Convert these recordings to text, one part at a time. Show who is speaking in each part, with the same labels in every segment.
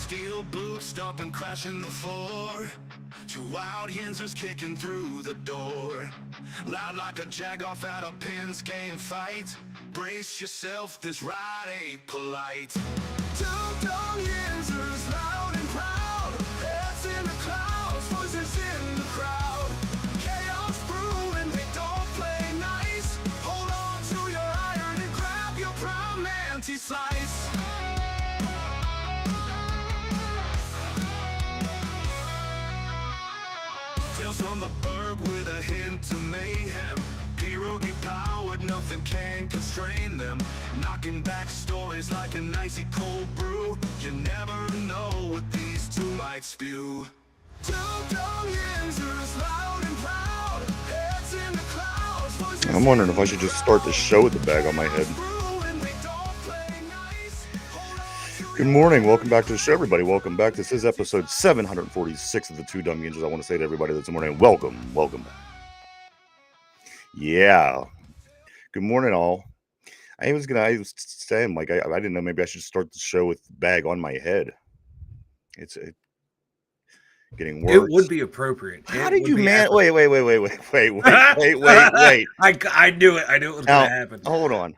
Speaker 1: Steel boots stomping, crashing the floor. Two wild yinzers kicking through the door. Loud like a jag off at a pins game fight. Brace yourself, this ride ain't polite. Two dumb yinzers, loud and proud. Heads in the clouds, voices in the crowd. Chaos brewing, they don't play nice. Hold on to your iron and grab your prime anti-slice. Tales from the burg with a hint of mayhem. Pierogi powered, nothing can constrain them. Knocking back stories like an icy cold brew. You never know what these two might spew. Two dumb yinzers, loud and proud. Heads in the clouds, voices.
Speaker 2: I'm wondering if I should just start the show with the bag on my head. Good morning. Welcome back to the show, everybody. Welcome back. This is episode 746 of the Two Dumb Yinzers. I want to say to everybody this morning, welcome back. Yeah. Good morning, all. I was saying, like, I didn't know, maybe I should start the show with the bag on my head. It's getting worse.
Speaker 3: It would be appropriate.
Speaker 2: How did you man? Wait.
Speaker 3: I knew it. I knew it was going to happen.
Speaker 2: Hold on.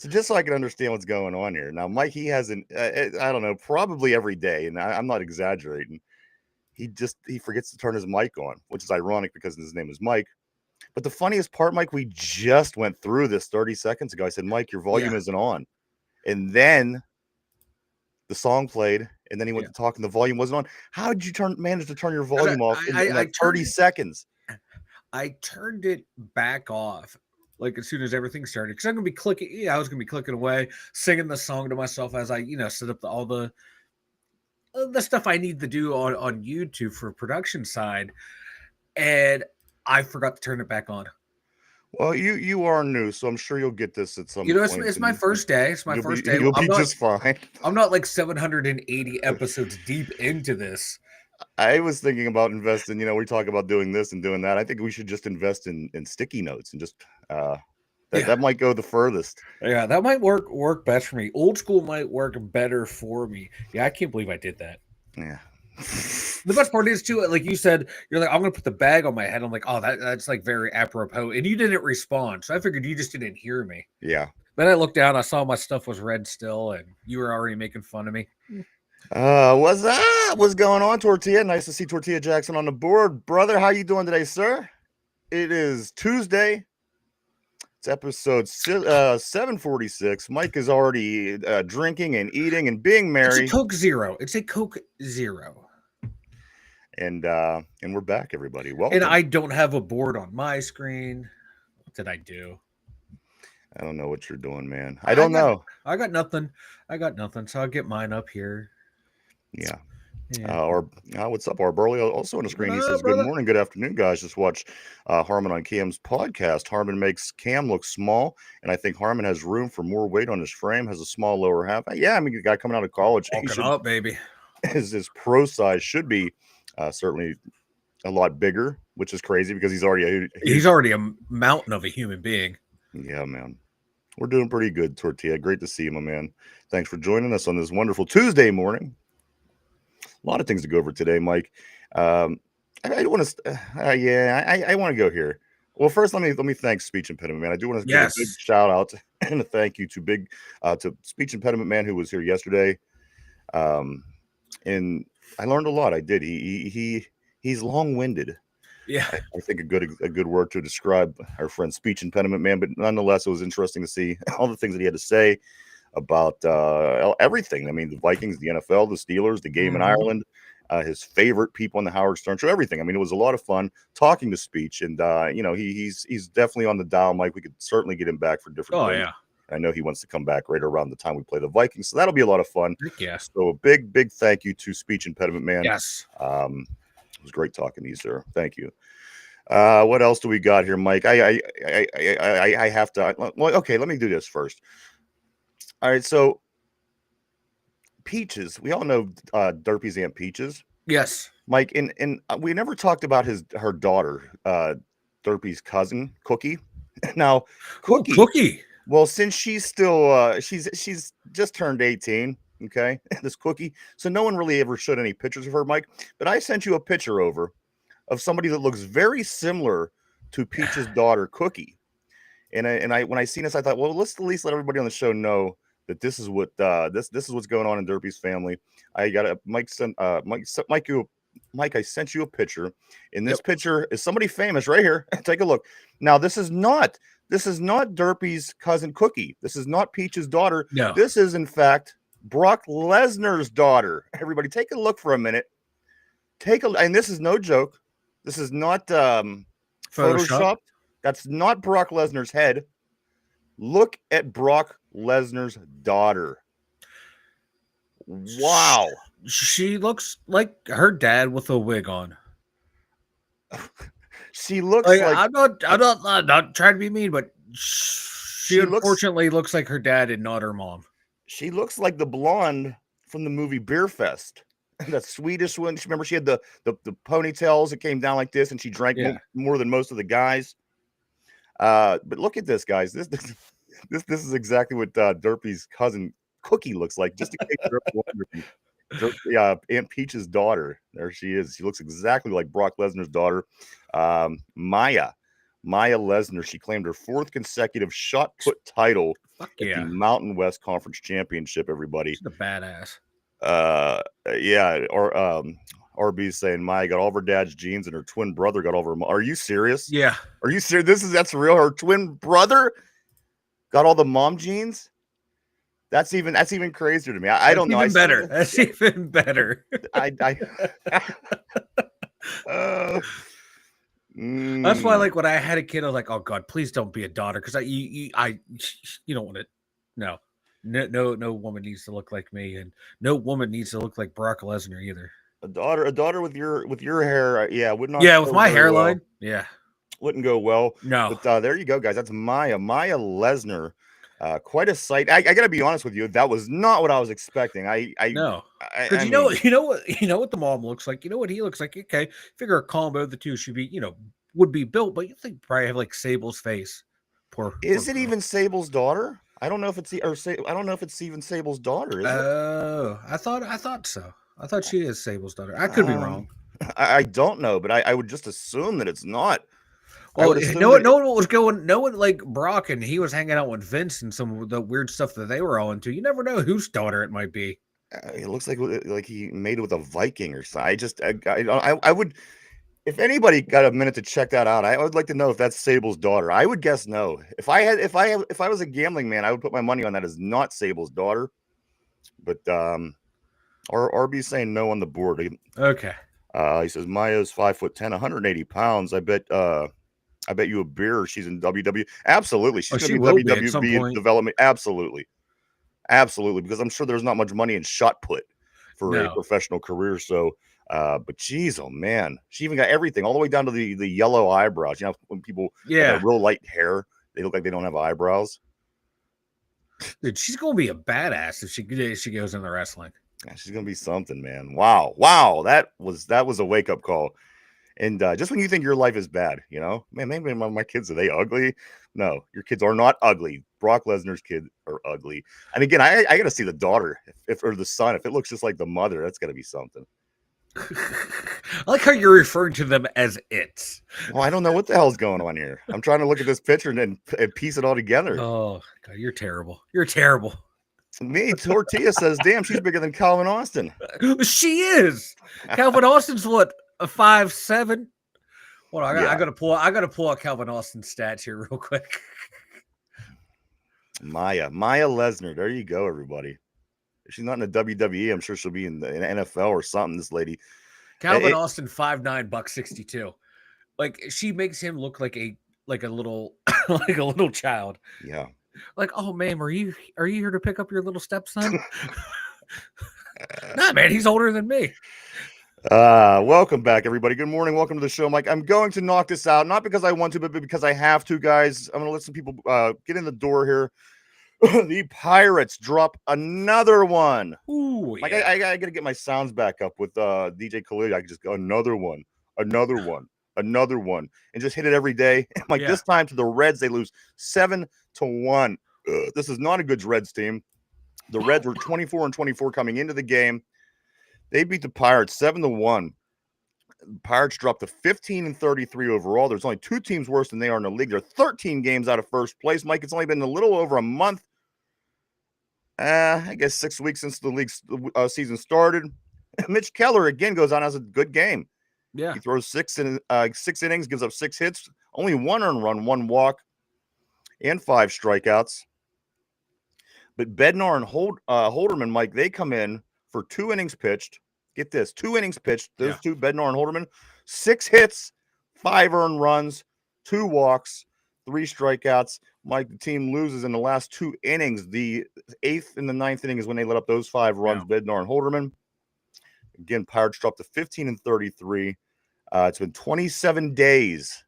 Speaker 2: So just so I can understand what's going on here. Now, Mike, he hasn't, I don't know, probably every day, and I'm not exaggerating. He forgets to turn his mic on, which is ironic because his name is Mike. But the funniest part, Mike, we just went through this 30 seconds ago. I said, Mike, your volume isn't on. And then the song played, and then he went to talk, and the volume wasn't on. How did you manage to turn your volume off in like 30 seconds?
Speaker 3: I turned it back off. Like as soon as everything started, because I'm gonna be clicking. Yeah, I was gonna be clicking away, singing the song to myself as I, set up all the stuff I need to do on YouTube for production side, and I forgot to turn it back on.
Speaker 2: Well, you are new, so I'm sure you'll get this at some point.
Speaker 3: It's my first day. It's my first day.
Speaker 2: You'll be just fine.
Speaker 3: I'm not like 780 episodes deep into this.
Speaker 2: I was thinking about investing, we talk about doing this and doing that. I think we should just invest in sticky notes and just that might go the furthest.
Speaker 3: Yeah, that might work best for me. Old school might work better for me. Yeah, I can't believe I did that.
Speaker 2: Yeah.
Speaker 3: The best part is too, like you said, you're like, I'm gonna put the bag on my head. I'm like, oh, that's like very apropos. And you didn't respond. So I figured you just didn't hear me.
Speaker 2: Yeah.
Speaker 3: Then I looked down, I saw my stuff was red still, and you were already making fun of me.
Speaker 2: What's up? What's going on, Tortilla? Nice to see Tortilla Jackson on the board. Brother, how you doing today, sir? It is Tuesday. It's episode 746. Mike is already drinking and eating and being merry.
Speaker 3: It's a Coke Zero.
Speaker 2: And we're back, everybody. Welcome.
Speaker 3: And I don't have a board on my screen. What did I do?
Speaker 2: I don't know what you're doing, man. I don't know.
Speaker 3: I got nothing. So I'll get mine up here.
Speaker 2: Yeah. What's up, our Burley? Also on the screen, he says, "Good morning, good afternoon, guys. Just watch Harmon on Cam's podcast. Harmon makes Cam look small, and I think Harmon has room for more weight on his frame. Has a small lower half. Yeah, I mean, the guy coming out of college,
Speaker 3: walking up, baby.
Speaker 2: His pro size should be certainly a lot bigger, which is crazy because he's already
Speaker 3: a mountain of a human being.
Speaker 2: Yeah, man. We're doing pretty good, Tortilla. Great to see you, my man. Thanks for joining us on this wonderful Tuesday morning. A lot of things to go over today, Mike. I want to go here. Well, first, let me thank Speech Impediment Man. I do want to give a big shout out and a thank you to Speech Impediment Man, who was here yesterday. And I learned a lot. I did. He's long-winded.
Speaker 3: Yeah,
Speaker 2: I think a good word to describe our friend Speech Impediment Man. But nonetheless, it was interesting to see all the things that he had to say about everything. I mean, the Vikings, the NFL, the Steelers, the game in Ireland, his favorite people on the Howard Stern show, everything. I mean, it was a lot of fun talking to Speech, and he's definitely on the dial, Mike. We could certainly get him back for different.
Speaker 3: Oh yeah.
Speaker 2: I know he wants to come back right around the time we play the Vikings, so that'll be a lot of fun.
Speaker 3: Yeah.
Speaker 2: So a big thank you to Speech Impediment Man.
Speaker 3: Yes.
Speaker 2: It was great talking to you, sir. Thank you. What else do we got here, Mike? I have to. Well, okay, let me do this first. All right, so Peaches. We all know Derpy's Aunt Peaches.
Speaker 3: Yes,
Speaker 2: Mike. And we never talked about her daughter, Derpy's cousin, Cookie. Now, Cookie.
Speaker 3: Cookie.
Speaker 2: Well, since she's still she's just turned 18, Okay, this cookie. So no one really ever showed any pictures of her, Mike. But I sent you a picture over of somebody that looks very similar to Peach's daughter, Cookie. And I when I seen this, I thought, well, let's at least let everybody on the show know that this is what this is what's going on in Derpy's family. I got a Mike sent Mike, I sent you a picture. In this picture is somebody famous right here. Take a look. Now, this is not Derpy's cousin Cookie. This is not Peach's daughter.
Speaker 3: No.
Speaker 2: This is in fact Brock Lesnar's daughter. Everybody, take a look for a minute. And this is no joke. This is not Photoshopped. That's not Brock Lesnar's head. Look at Brock Lesnar's daughter. Wow.
Speaker 3: She looks like her dad with a wig on.
Speaker 2: She looks
Speaker 3: like
Speaker 2: like
Speaker 3: I'm not trying to be mean, but she unfortunately looks like her dad and not her mom.
Speaker 2: She looks like the blonde from the movie Beer Fest. That Swedish one. Remember, she had the ponytails that came down like this, and she drank more than most of the guys. But look at this, guys. This is exactly what Derpy's cousin Cookie looks like. Just in case Aunt Peach's daughter. There she is. She looks exactly like Brock Lesnar's daughter, Maya Lesnar. She claimed her 4th consecutive shot put title at the Mountain West Conference Championship. Everybody,
Speaker 3: she's a badass.
Speaker 2: Or RB's saying Maya got all of her dad's genes and her twin brother got all of her. Are you serious?
Speaker 3: Yeah.
Speaker 2: Are you serious? That's real. Her twin brother got all the mom genes. That's even crazier to me. I don't know.
Speaker 3: Even better. That's even better. That's why, like, when I had a kid, I was like, "Oh God, please don't be a daughter," because you don't want it. No woman needs to look like me, and no woman needs to look like Brock Lesnar either.
Speaker 2: A daughter with your hair, would not.
Speaker 3: Yeah, with my hairline,
Speaker 2: wouldn't go well.
Speaker 3: No,
Speaker 2: but there you go, guys. That's Maya Lesnar. Quite a sight. I gotta be honest with you. That was not what I was expecting.
Speaker 3: No, because you know what the mom looks like. You know what he looks like. Okay, figure a combo of the two should be would be built, but you think probably have like Sable's face.
Speaker 2: Is it even Sable's daughter? I don't know if it's I don't know if it's even Sable's daughter. Is it?
Speaker 3: Oh, I thought so. I thought she is Sable's daughter. I could be wrong.
Speaker 2: I don't know, but I would just assume that it's not.
Speaker 3: Well, no one was going. No one like Brock, and he was hanging out with Vince and some of the weird stuff that they were all into. You never know whose daughter it might be.
Speaker 2: It looks like he made it with a Viking or something. I would, if anybody got a minute to check that out, I would like to know if that's Sable's daughter. I would guess no. If I was a gambling man, I would put my money on that as not Sable's daughter. But RB's saying no on the board.
Speaker 3: Okay.
Speaker 2: He says Maya's 5'10", 180 pounds. I bet you a beer she's in WWE. Absolutely. She's going to be WWE development. Absolutely. Because I'm sure there's not much money in shot put for a professional career. So, but geez, oh man, she even got everything all the way down to the yellow eyebrows. You know, when people have real light hair, they look like they don't have eyebrows.
Speaker 3: Dude, she's going to be a badass if she goes into wrestling.
Speaker 2: Yeah, she's going to be something, man. Wow. That was a wake up call. And just when you think your life is bad, man, maybe my kids, are they ugly? No, your kids are not ugly. Brock Lesnar's kids are ugly. And again, I got to see the daughter or the son. If it looks just like the mother, that's got to be something.
Speaker 3: I like how you're referring to them as it.
Speaker 2: Well, I don't know what the hell's going on here. I'm trying to look at this picture and piece it all together.
Speaker 3: Oh, God, you're terrible. You're terrible.
Speaker 2: Me, Tortilla says, damn, she's bigger than Calvin Austin.
Speaker 3: She is. Calvin Austin's what? A 5'7". Well, I gotta pull out Calvin Austin's stats here real quick.
Speaker 2: Maya Lesnar. There you go, everybody. If she's not in the WWE, I'm sure she'll be in the NFL or something. This lady,
Speaker 3: Calvin Austin, 5'9", $162. Like, she makes him look like a little like a little child.
Speaker 2: Yeah.
Speaker 3: Like, oh, ma'am, are you here to pick up your little stepson? Nah, man, he's older than me.
Speaker 2: Welcome back, everybody. Good morning. Welcome to the show, Mike. I'm going to knock this out, not because I want to, but because I have to, guys. I'm going to let some people get in the door here. The Pirates drop another one.
Speaker 3: Ooh,
Speaker 2: like I got to get my sounds back up with DJ Khalid. I can just go another one, and just hit it every day. Like this time to the Reds, they lose 7-1. This is not a good Reds team. The Reds were 24-24 coming into the game. They beat the Pirates 7-1. The Pirates dropped to 15-33 overall. There's only 2 teams worse than they are in the league. They're 13 games out of first place. Mike, it's only been a little over a month. I guess 6 weeks since the league season started. Mitch Keller again goes on as a good game.
Speaker 3: Yeah.
Speaker 2: He throws 6 innings, gives up 6 hits, only 1 earned run, 1 walk, and 5 strikeouts. But Bednar and Holderman, Mike, they come in for 2 innings pitched. Get this, 2 innings pitched. Those two, Bednar and Holderman, 6 hits, 5 earned runs, 2 walks, 3 strikeouts. Mike, the team loses in the last 2 innings. The 8th and the 9th inning is when they let up those 5 runs, Bednar and Holderman. Again, Pirates dropped to 15-33. It's been 27 days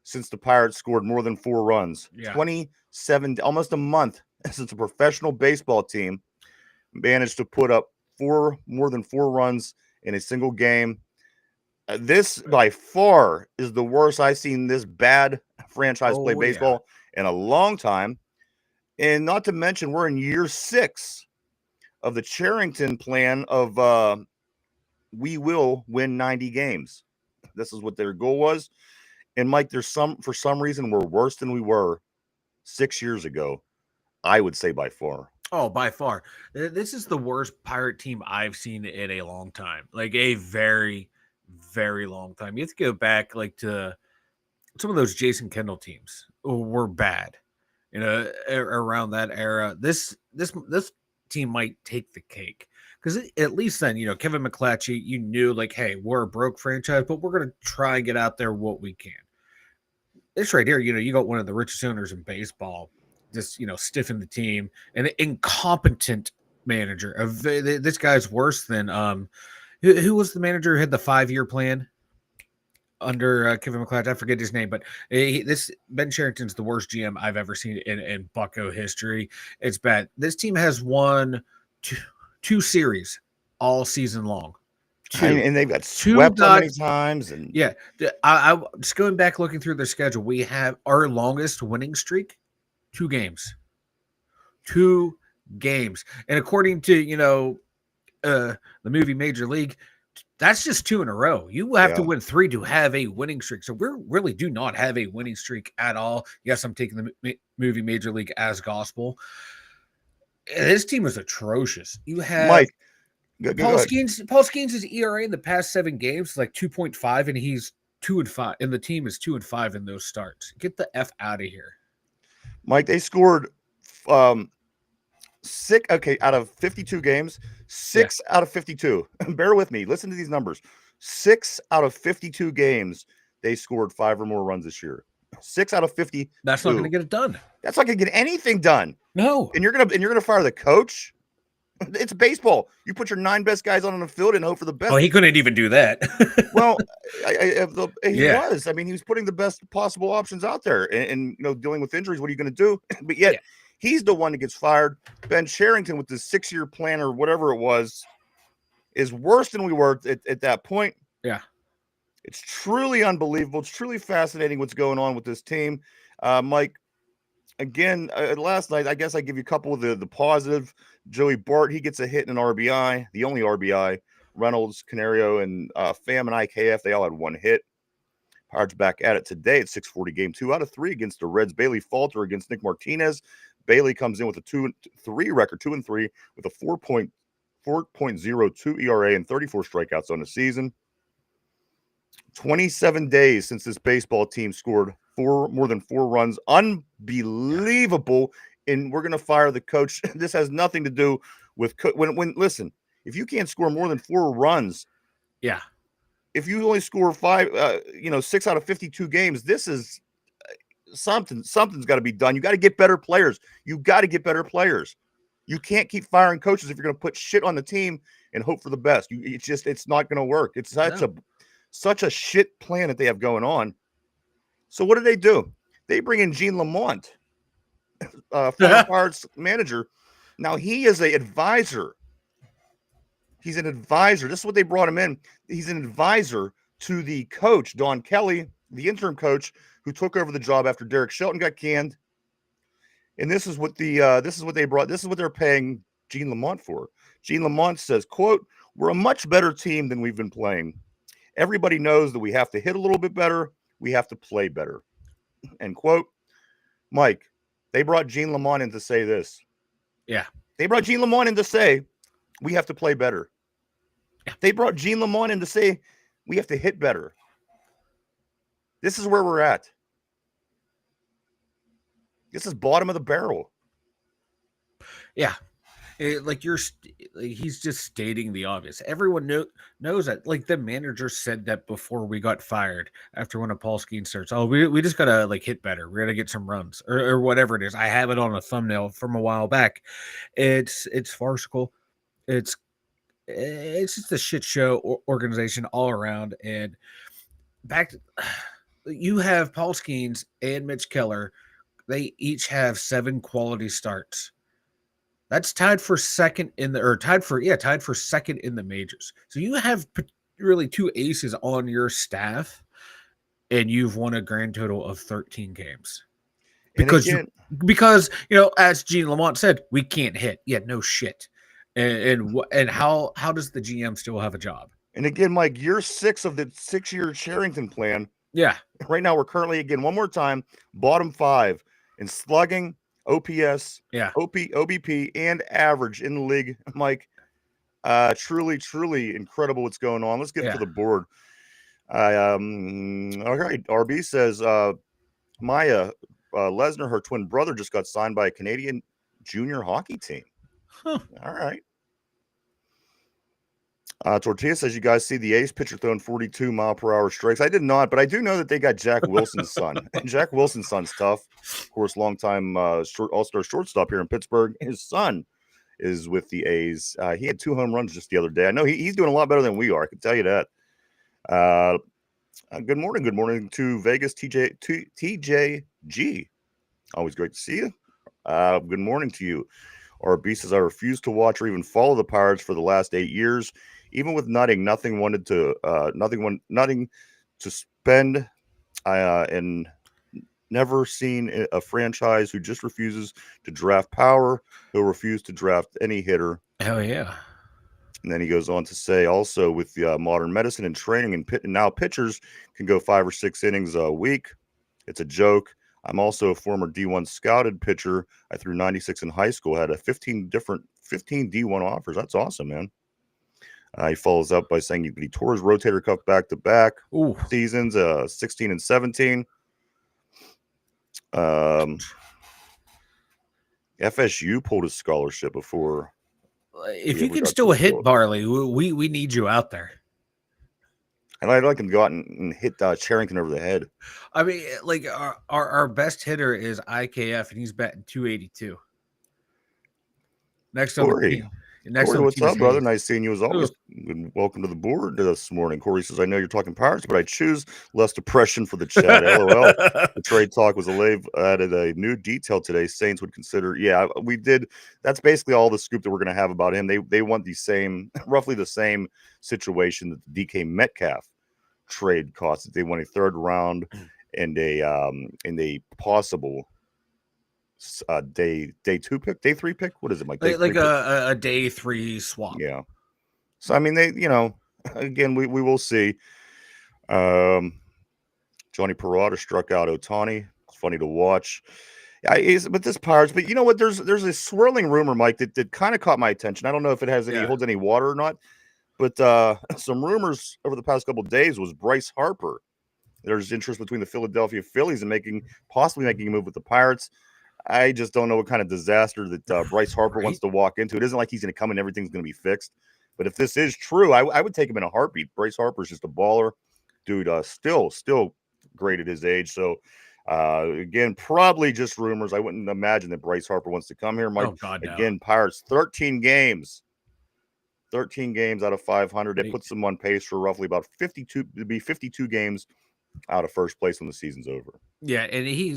Speaker 2: since the Pirates scored more than 4 runs. 27, almost a month since a professional baseball team managed to put up more than 4 runs in a single game. This by far is the worst I've seen this bad franchise play baseball in a long time. And not to mention, we're in year 6 of the Cherington plan of we will win 90 games. This is what their goal was. And Mike, for some reason, we're worse than we were 6 years ago. I would say by far.
Speaker 3: Oh, by far. This is the worst Pirate team I've seen in a long time. Like a very, very long time. You have to go back like to some of those Jason Kendall teams were bad. You know, around that era. This team might take the cake. Because at least then, you know, Kevin McClatchy, you knew like, hey, we're a broke franchise, but we're going to try and get out there what we can. This right here, you know, you got one of the richest owners in baseball, just, you know, stiffing the team, an incompetent manager. This guy's worse than who was the manager who had the 5-year plan under Kevin McClatchy? I forget his name, but this Ben Cherington's the worst GM I've ever seen in Bucco history. It's bad. This team has won 2 series all season long. 2.
Speaker 2: And they've got swept so many times. And
Speaker 3: yeah, I just going back looking through their schedule. We have our longest winning streak, 2 games. 2 games. And according to, you know, the movie Major League, that's just 2 in a row. You have to win 3 to have a winning streak. So we really do not have a winning streak at all. Yes, I'm taking the movie Major League as gospel. This team is atrocious. You have
Speaker 2: Mike.
Speaker 3: Paul Skeens' ERA in the past 7 games is like 2.5, and he's 2-5, and the team is 2-5 in those starts. Get the F out of here,
Speaker 2: Mike. They scored 6. Okay, out of 52 games, 6 out of 52. Bear with me. Listen to these numbers. 6 out of 52 games, they scored 5 or more runs this year. 6 out of 50.
Speaker 3: That's not going to get it done.
Speaker 2: That's not going to get anything done.
Speaker 3: No.
Speaker 2: And you're gonna fire the coach. It's baseball. You put your 9 best guys on the field and hope for the best.
Speaker 3: Oh, he couldn't even do that.
Speaker 2: Well, he was. I mean, he was putting the best possible options out there, and you know, dealing with injuries. What are you going to do? But yet, he's the one that gets fired. Ben Cherington, with the 6-year plan or whatever it was, is worse than we were at that point.
Speaker 3: Yeah,
Speaker 2: it's truly unbelievable. It's truly fascinating what's going on with this team, Mike. Again, last night, I guess I give you a couple of the positive. Joey Bart, he gets a hit and an RBI, the only RBI. Reynolds, Canario, and Pham and IKF, they all had 1 hit. Pirates back at it today at 6:40 game 2 out of 3 against the Reds. Bailey falter against Nick Martinez. Bailey comes in with a 2-3 record, 2-3 with a 4.02 ERA and 34 strikeouts on the season. 27 days since this baseball team scored more than 4 runs. Unbelievable. And we're going to fire the coach. This has nothing to do with listen, if you can't score more than 4 runs, if you only score 6 out of 52 games, this is something's got to be done. You got to get better players. You can't keep firing coaches if you're going to put shit on the team and hope for the best. It's not going to work. It's such a shit plan that they have going on. So what do? They bring in Gene Lamont, former Pirates manager. Now he is an advisor. He's an advisor. This is what they brought him in. He's an advisor to the coach, Don Kelly, the interim coach, who took over the job after Derek Shelton got canned. And this is what they brought. This is what they're paying Gene Lamont for? Gene Lamont says, quote, "We're a much better team than we've been playing. Everybody knows that we have to hit a little bit better. We have to play better." End quote. Mike, they brought Gene Lamont in to say this.
Speaker 3: Yeah.
Speaker 2: They brought Gene Lamont in to say we have to play better.
Speaker 3: Yeah.
Speaker 2: They brought Gene Lamont in to say we have to hit better. This is where we're at. This is bottom of the barrel.
Speaker 3: Yeah. Like he's just stating the obvious. Everyone knows that. Like the manager said that before we got fired after one of Paul Skeen starts. Oh, we just gotta like hit better. We're gonna get some runs or whatever it is. I have it on a thumbnail from a while back. It's farcical. It's just a shit show organization all around. And back to, you have Paul Skeens and Mitch Keller. They each have 7 quality starts. That's tied for second in the majors. So you have really 2 aces on your staff, and you've won a grand total of 13 games. Because as Gene Lamont said, we can't hit. Yeah, no shit. And how does the GM still have a job?
Speaker 2: And again, Mike, year 6 of the 6-year Cherington plan.
Speaker 3: Yeah.
Speaker 2: Right now, we're currently, again, one more time, bottom 5 in slugging, OPS,
Speaker 3: yeah,
Speaker 2: OBP, and average in the league. Mike, truly, truly incredible what's going on. Let's get to the board. All right. RB says Maya Lesnar, her twin brother, just got signed by a Canadian junior hockey team.
Speaker 3: Huh.
Speaker 2: All right. Tortilla says, you guys see the ace pitcher throwing 42-mile-per-hour strikes? I did not, but I do know that they got Jack Wilson's son. And Jack Wilson's son's tough. Of course, longtime all-star shortstop here in Pittsburgh. His son is with the A's. He had 2 home runs just the other day. I know he's doing a lot better than we are. I can tell you that. Good morning. Good morning to Vegas, TJG. Always great to see you. Good morning to you. RB says, I refuse to watch or even follow the Pirates for the last 8 years. Even with nothing to spend, and never seen a franchise who just refuses to draft power, who'll refuse to draft any hitter.
Speaker 3: Hell yeah.
Speaker 2: And then he goes on to say, also with the modern medicine and training, and now pitchers can go 5 or 6 innings a week. It's a joke. I'm also a former D1 scouted pitcher. I threw 96 in high school, had 15 D1 offers. That's awesome, man. He follows up by saying he tore his rotator cuff back-to-back seasons, 16 and 17. FSU pulled his scholarship before.
Speaker 3: If you can still hit Barley, we need you out there.
Speaker 2: And I'd like him to go out and hit Cherington over the head.
Speaker 3: I mean, like our best hitter is IKF, and he's batting 282. Next on the team.
Speaker 2: Corey, what's up, brother? Nice seeing you as always. Welcome to the board this morning. Corey says, I know you're talking Pirates, but I choose less depression for the chat. LOL. The trade talk was added a new detail today. Saints would consider. Yeah, we did. That's basically all the scoop that we're going to have about him. They want roughly the same situation that the DK Metcalf trade cost. They want a 3rd round and a possible day 2 pick, day 3 pick. What is it, Mike?
Speaker 3: Like a day 3 swap.
Speaker 2: Yeah. So I mean, they, again, we will see. Johnny Peralta struck out Ohtani. It's funny to watch. But this Pirates. But you know what? There's a swirling rumor, Mike, that kind of caught my attention. I don't know if it holds any water or not. But some rumors over the past couple of days was Bryce Harper. There's interest between the Philadelphia Phillies and possibly making a move with the Pirates. I just don't know what kind of disaster that Bryce Harper wants to walk into. It isn't like he's going to come and everything's going to be fixed. But if this is true, I would take him in a heartbeat. Bryce Harper's just a baller. Dude, still great at his age. So, again, probably just rumors. I wouldn't imagine that Bryce Harper wants to come here. Mike, again, Pirates, 13 games. 13 games out of 500. It puts them on pace for roughly about 52 games out of first place when the season's over.
Speaker 3: Yeah, and he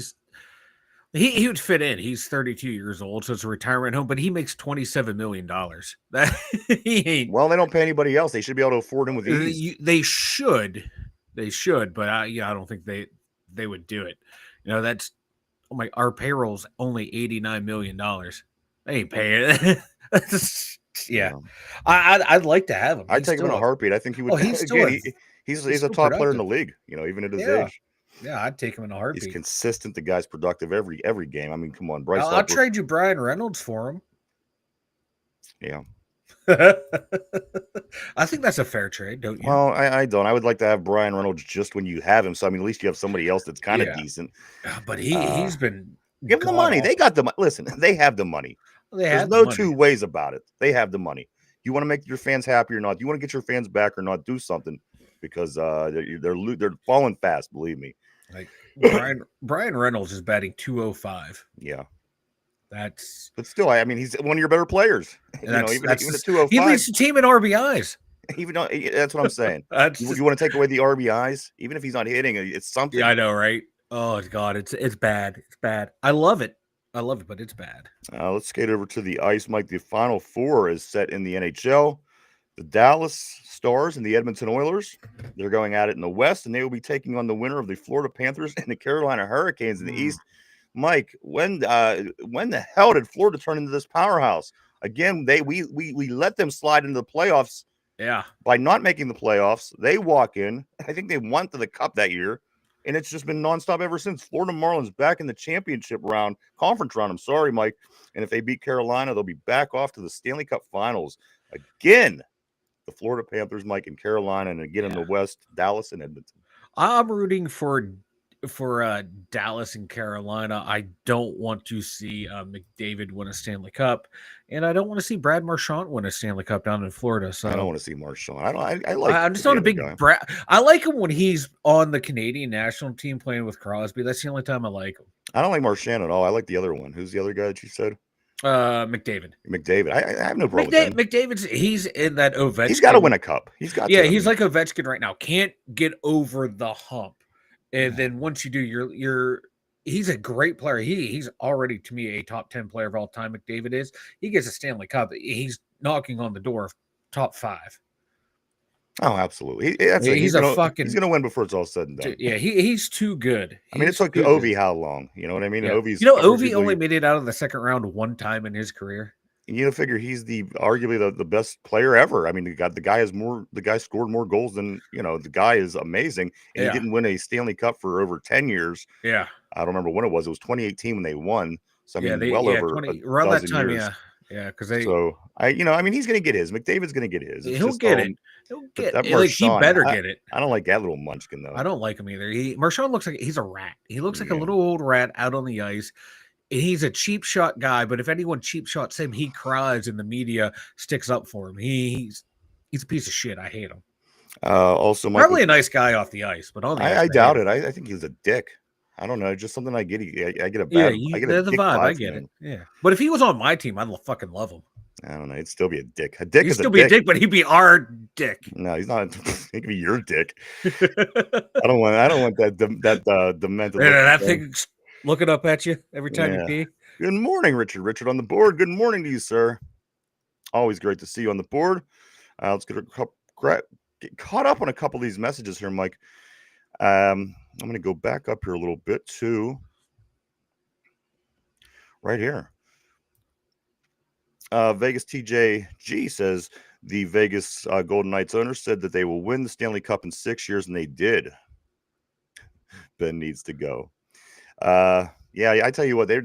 Speaker 3: would fit in. He's 32 years old, so it's a retirement home, but he makes $27 million. That he ain't.
Speaker 2: Well, they don't pay anybody else. They should be able to afford him with ease.
Speaker 3: They should, but I don't think they would do it. That's our payroll's only $89 million. They ain't paying it. Yeah, I'd like to have him.
Speaker 2: I'd take him in a heartbeat. I think he would.
Speaker 3: Oh, he's
Speaker 2: Again,
Speaker 3: still
Speaker 2: he's
Speaker 3: he's
Speaker 2: a
Speaker 3: still
Speaker 2: top player in
Speaker 3: productive.
Speaker 2: the league. Even at his
Speaker 3: Yeah.
Speaker 2: age.
Speaker 3: Yeah, I'd take him in a
Speaker 2: He's
Speaker 3: heartbeat.
Speaker 2: consistent. The guy's productive every game. I mean, come on, Bryce.
Speaker 3: I'll trade you Brian Reynolds for him.
Speaker 2: Yeah.
Speaker 3: I think that's a fair trade, don't you?
Speaker 2: Well, I don't. I would like to have Brian Reynolds just when you have him. So I mean, at least you have somebody else that's kind of decent.
Speaker 3: But he's been
Speaker 2: give them the money. They got the listen. They have the money. There's no two ways about it. They have the money. You want to make your fans happy or not? You want to get your fans back or not? Do something because they're falling fast. Believe me.
Speaker 3: Like Brian Reynolds is batting .205.
Speaker 2: Yeah.
Speaker 3: But
Speaker 2: still, I mean, he's one of your better players. Even at 205,
Speaker 3: he leads the team in RBIs.
Speaker 2: Even though that's what I'm saying. You want to take away the RBIs, even if he's not hitting, it's something.
Speaker 3: Yeah, I know, right? Oh God, it's bad. It's bad. I love it, but it's bad.
Speaker 2: Let's skate over to the ice, Mike. The Final Four is set in the NHL. The Dallas Stars and the Edmonton Oilers. They're going at it in the West, and they will be taking on the winner of the Florida Panthers and the Carolina Hurricanes in the East. Mike, when the hell did Florida turn into this powerhouse? Again, we let them slide into the playoffs.
Speaker 3: Yeah.
Speaker 2: By not making the playoffs, they walk in. I think they went to the Cup that year, and it's just been nonstop ever since. Florida Marlins back in the championship conference round. I'm sorry, Mike. And if they beat Carolina, they'll be back off to the Stanley Cup Finals again. The Florida Panthers, Mike, and Carolina, and again in the West, Dallas and Edmonton.
Speaker 3: I'm rooting for Dallas and Carolina. I don't want to see McDavid win a Stanley Cup, and I don't want to see Brad Marchand win a Stanley Cup down in Florida. So
Speaker 2: I don't want to see Marchand.
Speaker 3: I'm just not a big Brad. I like him when he's on the Canadian national team playing with Crosby. That's the only time I like him.
Speaker 2: I don't like Marchand at all. I like the other one. Who's the other guy that you said?
Speaker 3: McDavid.
Speaker 2: I have no problem with him.
Speaker 3: He's in that Ovechkin.
Speaker 2: He's got to win a cup. He's
Speaker 3: like Ovechkin right now. Can't get over the hump. And then once you do, he's a great player. He's already, to me, a top 10 player of all time. McDavid is. He gets a Stanley Cup. He's knocking on the door of top 5.
Speaker 2: Oh, absolutely. He's going to win before it's all said and done.
Speaker 3: Yeah, he's too good.
Speaker 2: I mean, it took Ovi how long? You know what I mean?
Speaker 3: Yeah. Ovi only made it out of the second round one time in his career.
Speaker 2: You figure he's arguably the best player ever. I mean, the guy scored more goals than, the guy is amazing. And he didn't win a Stanley Cup for over 10 years.
Speaker 3: Yeah.
Speaker 2: I don't remember when it was. It was 2018 when they won. So I mean, over
Speaker 3: around that time,
Speaker 2: years.
Speaker 3: Yeah, because
Speaker 2: he's going to get his. McDavid's going to get his.
Speaker 3: He'll get it. He better get it.
Speaker 2: I don't like that little munchkin though.
Speaker 3: I don't like him either. Marchand looks like he's a rat. He looks like a little old rat out on the ice. He's a cheap shot guy, but if anyone cheap shots him, he cries and the media sticks up for him. He's a piece of shit. I hate him.
Speaker 2: Also,
Speaker 3: probably a nice guy off the ice, but on the ice,
Speaker 2: I doubt it. I think he's a dick. I don't know, just something I get. I get a bad. I get a
Speaker 3: the vibe. I get it. Yeah, but if he was on my team, I'd fucking love him.
Speaker 2: I don't know. He'd still be a dick. He'd
Speaker 3: still be a dick, but he'd be our dick.
Speaker 2: No, he's not. He could be your dick. I don't want that demented.
Speaker 3: That thing looking up at you every time you pee.
Speaker 2: Good morning, Richard. Richard on the board. Good morning to you, sir. Always great to see you on the board. Let's get caught up on a couple of these messages here, Mike. I'm going to go back up here a little bit to right here. Vegas TJG says the Vegas Golden Knights owner said that they will win the Stanley Cup in 6 years, and they did. Ben needs to go. Yeah, I tell you what, the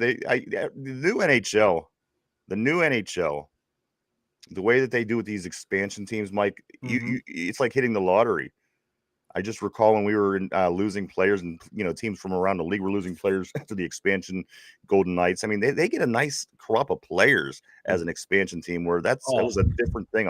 Speaker 2: new NHL, the way that they do with these expansion teams, Mike, it's like hitting the lottery. I just recall when we were losing players, and teams from around the league were losing players after the expansion Golden Knights. I mean, they get a nice crop of players as an expansion team, where that was a different thing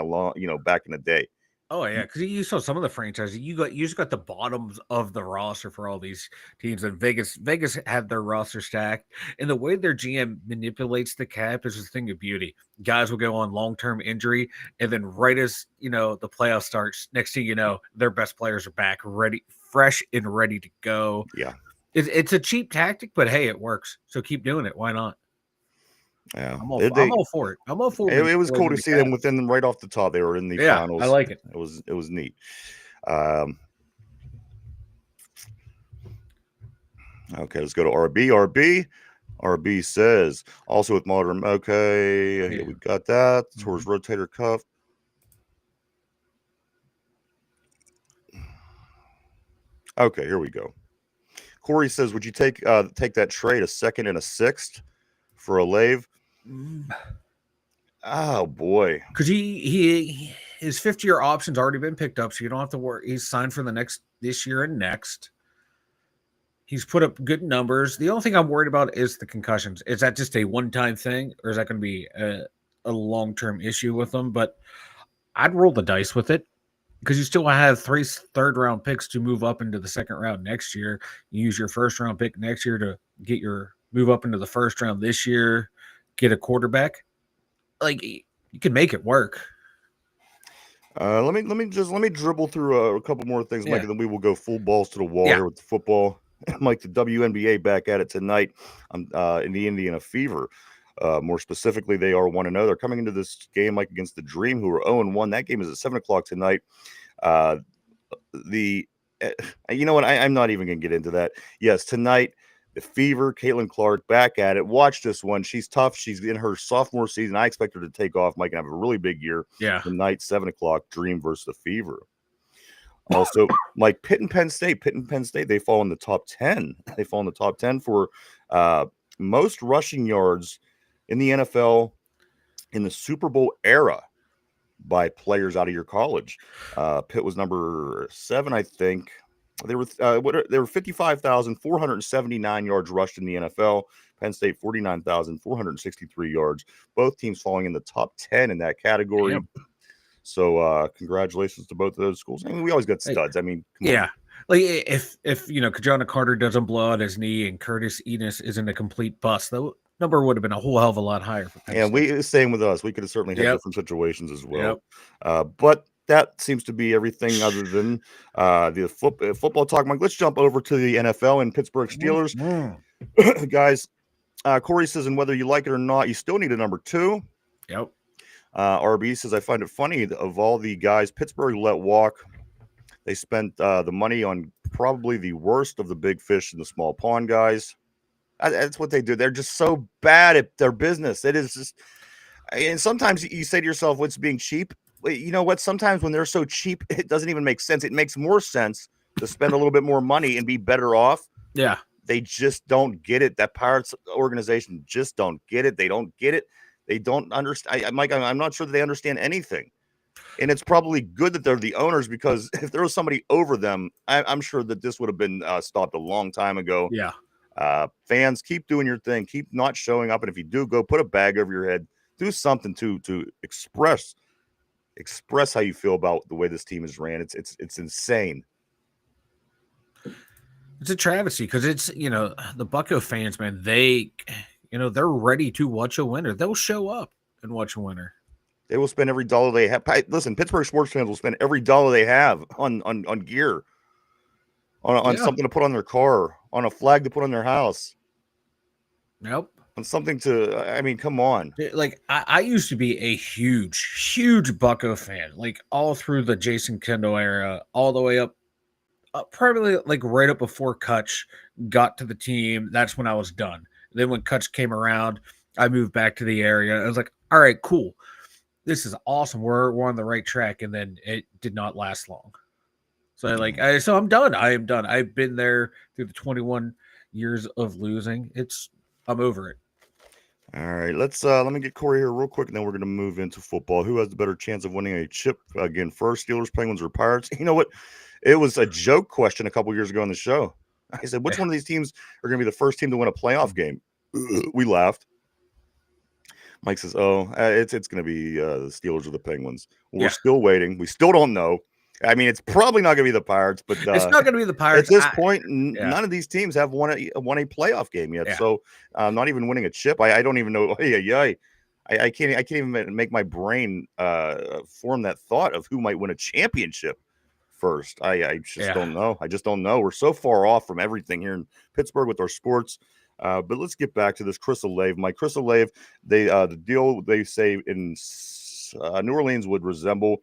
Speaker 2: back in the day.
Speaker 3: Oh yeah, because you saw some of the franchises. You just got the bottoms of the roster for all these teams, and Vegas had their roster stacked. And the way their GM manipulates the cap is a thing of beauty. Guys will go on long-term injury, and then right as the playoff starts, next thing you know, their best players are back, ready, fresh, and ready to go.
Speaker 2: Yeah,
Speaker 3: it's a cheap tactic, but hey, it works. So keep doing it. Why not?
Speaker 2: Yeah,
Speaker 3: I'm all for it. I'm all for it.
Speaker 2: It was cool to see them within right off the top. They were in the finals.
Speaker 3: I like it.
Speaker 2: It was neat. Okay, let's go to RB. RB, RB says, also with modern, okay, yeah, we got that. Towards rotator cuff. Okay, here we go. Corey says, would you take that trade, a second and a sixth for a Lave? Oh boy,
Speaker 3: because his 50-year option's already been picked up, so you don't have to worry. He's signed for this year and next. He's put up good numbers. The only thing I'm worried about is the concussions. Is that just a one-time thing, or is that going to be a long-term issue with him? But I'd roll the dice with it, because you still have 3 third-round picks to move up into the second round next year. You use your first-round pick next year to get your move up into the first round this year, get a quarterback. Like, you can make it work.
Speaker 2: Let me dribble through a couple more things, Mike, and then we will go full balls to the wall here with the football. Mike, the WNBA back at it tonight. In the Indiana Fever. More specifically, they are 1-0. They're coming into this game, Mike, against the Dream, who are 0-1. That game is at 7:00 tonight. You know what? I'm not even going to get into that. Yes, tonight, the Fever, Caitlin Clark, back at it. Watch this one. She's tough. She's in her sophomore season. I expect her to take off, Mike, and have a really big year.
Speaker 3: Yeah.
Speaker 2: Tonight, 7:00, Dream versus the Fever. Also, Mike, Pitt and Penn State, they fall in the top 10. They fall in the top 10 for most rushing yards in the NFL in the Super Bowl era by players out of your college. Pitt was number 7, I think. They were 55,479 yards rushed in the NFL. Penn State 49,463 yards. Both teams falling in the top 10 in that category. Damn. So congratulations to both of those schools. I mean, we always got studs. I mean,
Speaker 3: yeah. Like if Kajana Carter doesn't blow out his knee and Curtis Enos isn't a complete bust, the number would have been a whole hell of a lot higher for Penn State.
Speaker 2: Same with us. We could have certainly had different situations as well. But that seems to be everything other than the football talk. Mike, let's jump over to the NFL and Pittsburgh Steelers. Guys, Corey says, and whether you like it or not, you still need a number 2.
Speaker 3: Yep.
Speaker 2: RB says, I find it funny of all the guys Pittsburgh let walk, they spent the money on probably the worst of the big fish in the small pond guys. That's what they do. They're just so bad at their business. It is just, and sometimes you say to yourself, what's being cheap? You know what? Sometimes when they're so cheap, it doesn't even make sense. It makes more sense to spend a little bit more money and be better off.
Speaker 3: Yeah.
Speaker 2: They just don't get it. That Pirates organization just don't get it. They don't get it. They don't understand. Mike, I'm not sure that they understand anything. And it's probably good that they're the owners, because if there was somebody over them, I'm sure that this would have been stopped a long time ago.
Speaker 3: Yeah.
Speaker 2: Fans, keep doing your thing. Keep not showing up. And if you do, go put a bag over your head. Do something to express how you feel about the way this team is ran. It's insane.
Speaker 3: It's a travesty, because it's, the Bucco fans, man, they're ready to watch a winner. They'll show up and watch a winner.
Speaker 2: They will spend every dollar they have. Listen, Pittsburgh sports fans will spend every dollar they have on gear, on something to put on their car, on a flag to put on their house.
Speaker 3: Nope.
Speaker 2: On something to, I mean, come on.
Speaker 3: Like, I used to be a huge Bucco fan, like all through the Jason Kendall era, all the way up, probably like right up before Kutch got to the team. That's when I was done. Then when Kutch came around, I moved back to the area. I was like, all right, cool. This is awesome. We're on the right track. And then it did not last long. So so I'm done. I am done. I've been there through the 21 years of losing. I'm over it.
Speaker 2: All right, let me get Corey here real quick, and then we're going to move into football. Who has the better chance of winning a chip again first, Steelers, Penguins, or Pirates? You know what? It was a joke question a couple years ago on the show. I said, which one of these teams are going to be the first team to win a playoff game? We laughed. Mike says, it's going to be the Steelers or the Penguins. Well, we're still waiting. We still don't know. I mean, it's probably not going to be the Pirates, but
Speaker 3: it's not going to be the Pirates.
Speaker 2: At this point, none of these teams have won a playoff game yet. Yeah. So, not even winning a chip. I don't even know. I can't even make my brain form that thought of who might win a championship first. I just don't know. I just don't know. We're so far off from everything here in Pittsburgh with our sports. But let's get back to this Chris Olave. My Chris Olave, the deal they say in New Orleans would resemble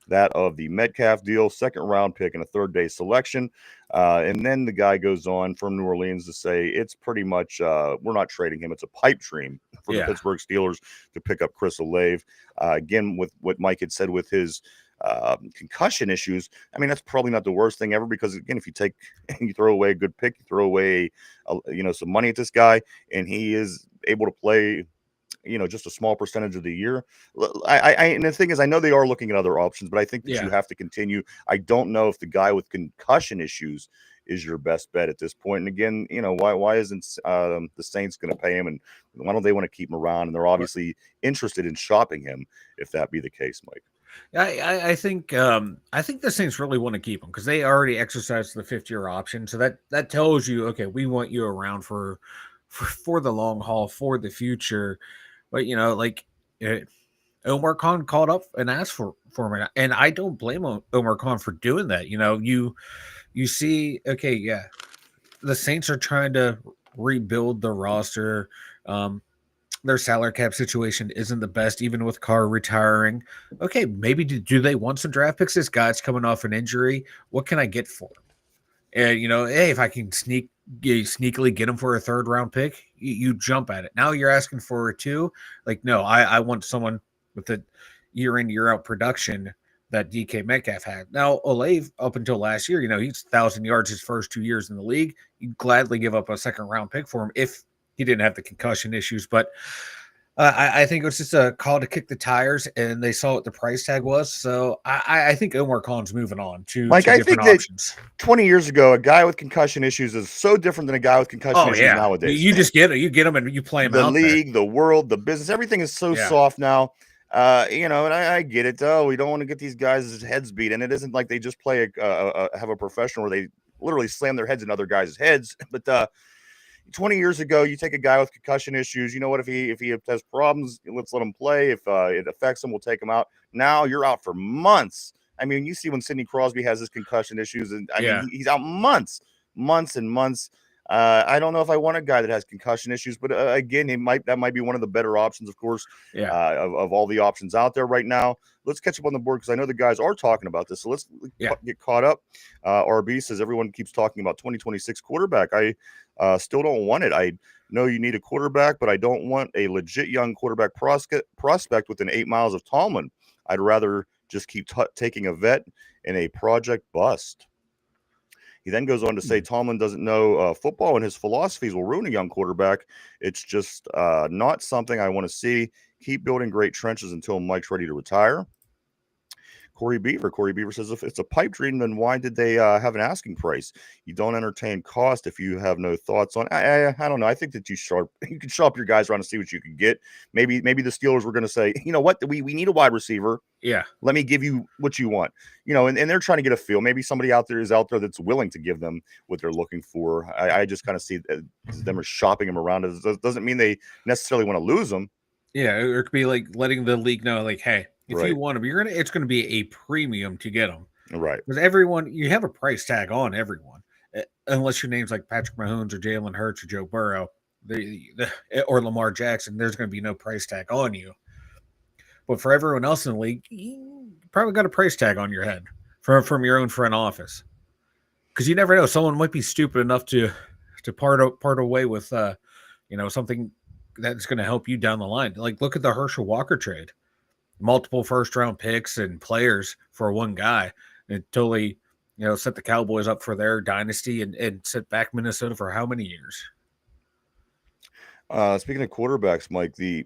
Speaker 2: that of the Metcalf deal, second round pick and a third day selection. And then the guy goes on from New Orleans to say it's pretty much we're not trading him. It's a pipe dream for the Pittsburgh Steelers to pick up Chris Olave. Again, with what Mike had said with his concussion issues, I mean, that's probably not the worst thing ever, because again, if you throw away a good pick, you throw away some money at this guy, and he is able to play just a small percentage of the year. And the thing is, I know they are looking at other options, but I think that you have to continue. I don't know if the guy with concussion issues is your best bet at this point. And again, why isn't the Saints going to pay him, and why don't they want to keep him around? And they're obviously interested in shopping him if that be the case, Mike.
Speaker 3: I think the Saints really want to keep him because they already exercised the 5th-year option. So that tells you, okay, we want you around for the long haul, for the future. But Omar Khan called up and asked for him, and I don't blame Omar Khan for doing that. You see, okay, yeah, the Saints are trying to rebuild the roster. Their salary cap situation isn't the best, even with Carr retiring. Okay, maybe do they want some draft picks? This guy's coming off an injury. What can I get for him? And hey, if I can sneakily get him for a 3rd-round pick, you jump at it. Now you're asking for a 2. Like, no, I want someone with the year in, year out production that DK Metcalf had. Now, Olave, up until last year, he's 1,000 yards his first 2 years in the league. You'd gladly give up a 2nd-round pick for him if he didn't have the concussion issues. But I think it was just a call to kick the tires, and they saw what the price tag was. So I think Omar Khan's moving on to different options.
Speaker 2: 20 years ago, a guy with concussion issues is so different than a guy with concussion issues nowadays.
Speaker 3: You just get it. You get them and you play them out.
Speaker 2: The league, the world, the business, everything is so soft now. And I get it. Oh, we don't want to get these guys' heads beat. And it isn't like they just play have a professional where they literally slam their heads in other guys' heads. But 20 years ago, you take a guy with concussion issues. You know what? If he has problems, let's let him play. If it affects him, we'll take him out. Now you're out for months. I mean, you see when Sidney Crosby has his concussion issues, and I mean, he's out months and months. I don't know if I want a guy that has concussion issues, but again, that might be one of the better options, of course, of all the options out there right now. Let's catch up on the board because I know the guys are talking about this. So let's get caught up. RB says everyone keeps talking about 2026 quarterback. I still don't want it. I know you need a quarterback, but I don't want a legit young quarterback prospect within 8 miles of Tomlin. I'd rather just keep taking a vet and a project bust. He then goes on to say Tomlin doesn't know football, and his philosophies will ruin a young quarterback. It's just not something I want to see. Keep building great trenches until Mike's ready to retire. Corey Beaver says, if it's a pipe dream, then why did they have an asking price? You don't entertain cost if you have no thoughts on. I don't know. I think that you can shop your guys around and see what you can get. Maybe the Steelers were going to say, you know what, we need a wide receiver.
Speaker 3: Yeah.
Speaker 2: Let me give you what you want. And they're trying to get a feel. Maybe somebody out there that's willing to give them what they're looking for. I just kind of see them as shopping them around. It doesn't mean they necessarily want to lose them.
Speaker 3: Yeah, it could be like letting the league know, like, hey, if you want them, it's going to be a premium to get them.
Speaker 2: Right.
Speaker 3: Because you have a price tag on everyone, unless your name's like Patrick Mahomes or Jalen Hurts or Joe Burrow or Lamar Jackson. There's going to be no price tag on you. But for everyone else in the league, you probably got a price tag on your head from your own front office. Because you never know, someone might be stupid enough to part away with something that's going to help you down the line. Like, look at the Herschel Walker trade. Multiple first-round picks and players for one guy. It totally, set the Cowboys up for their dynasty and set back Minnesota for how many years?
Speaker 2: Speaking of quarterbacks, Mike, the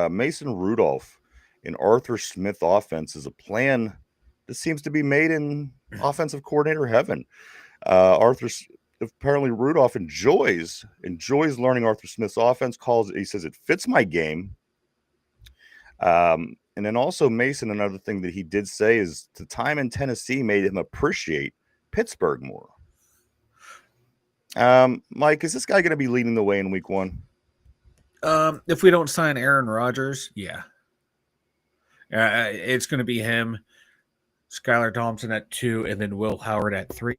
Speaker 2: Mason Rudolph and Arthur Smith offense is a plan that seems to be made in offensive coordinator heaven. Apparently Rudolph enjoys learning Arthur Smith's offense. He says it fits my game. And then also Mason, another thing that he did say is the time in Tennessee made him appreciate Pittsburgh more. Mike, is this guy going to be leading the way in week 1?
Speaker 3: If we don't sign Aaron Rodgers, yeah. It's going to be him, Skylar Thompson at 2, and then Will Howard at 3.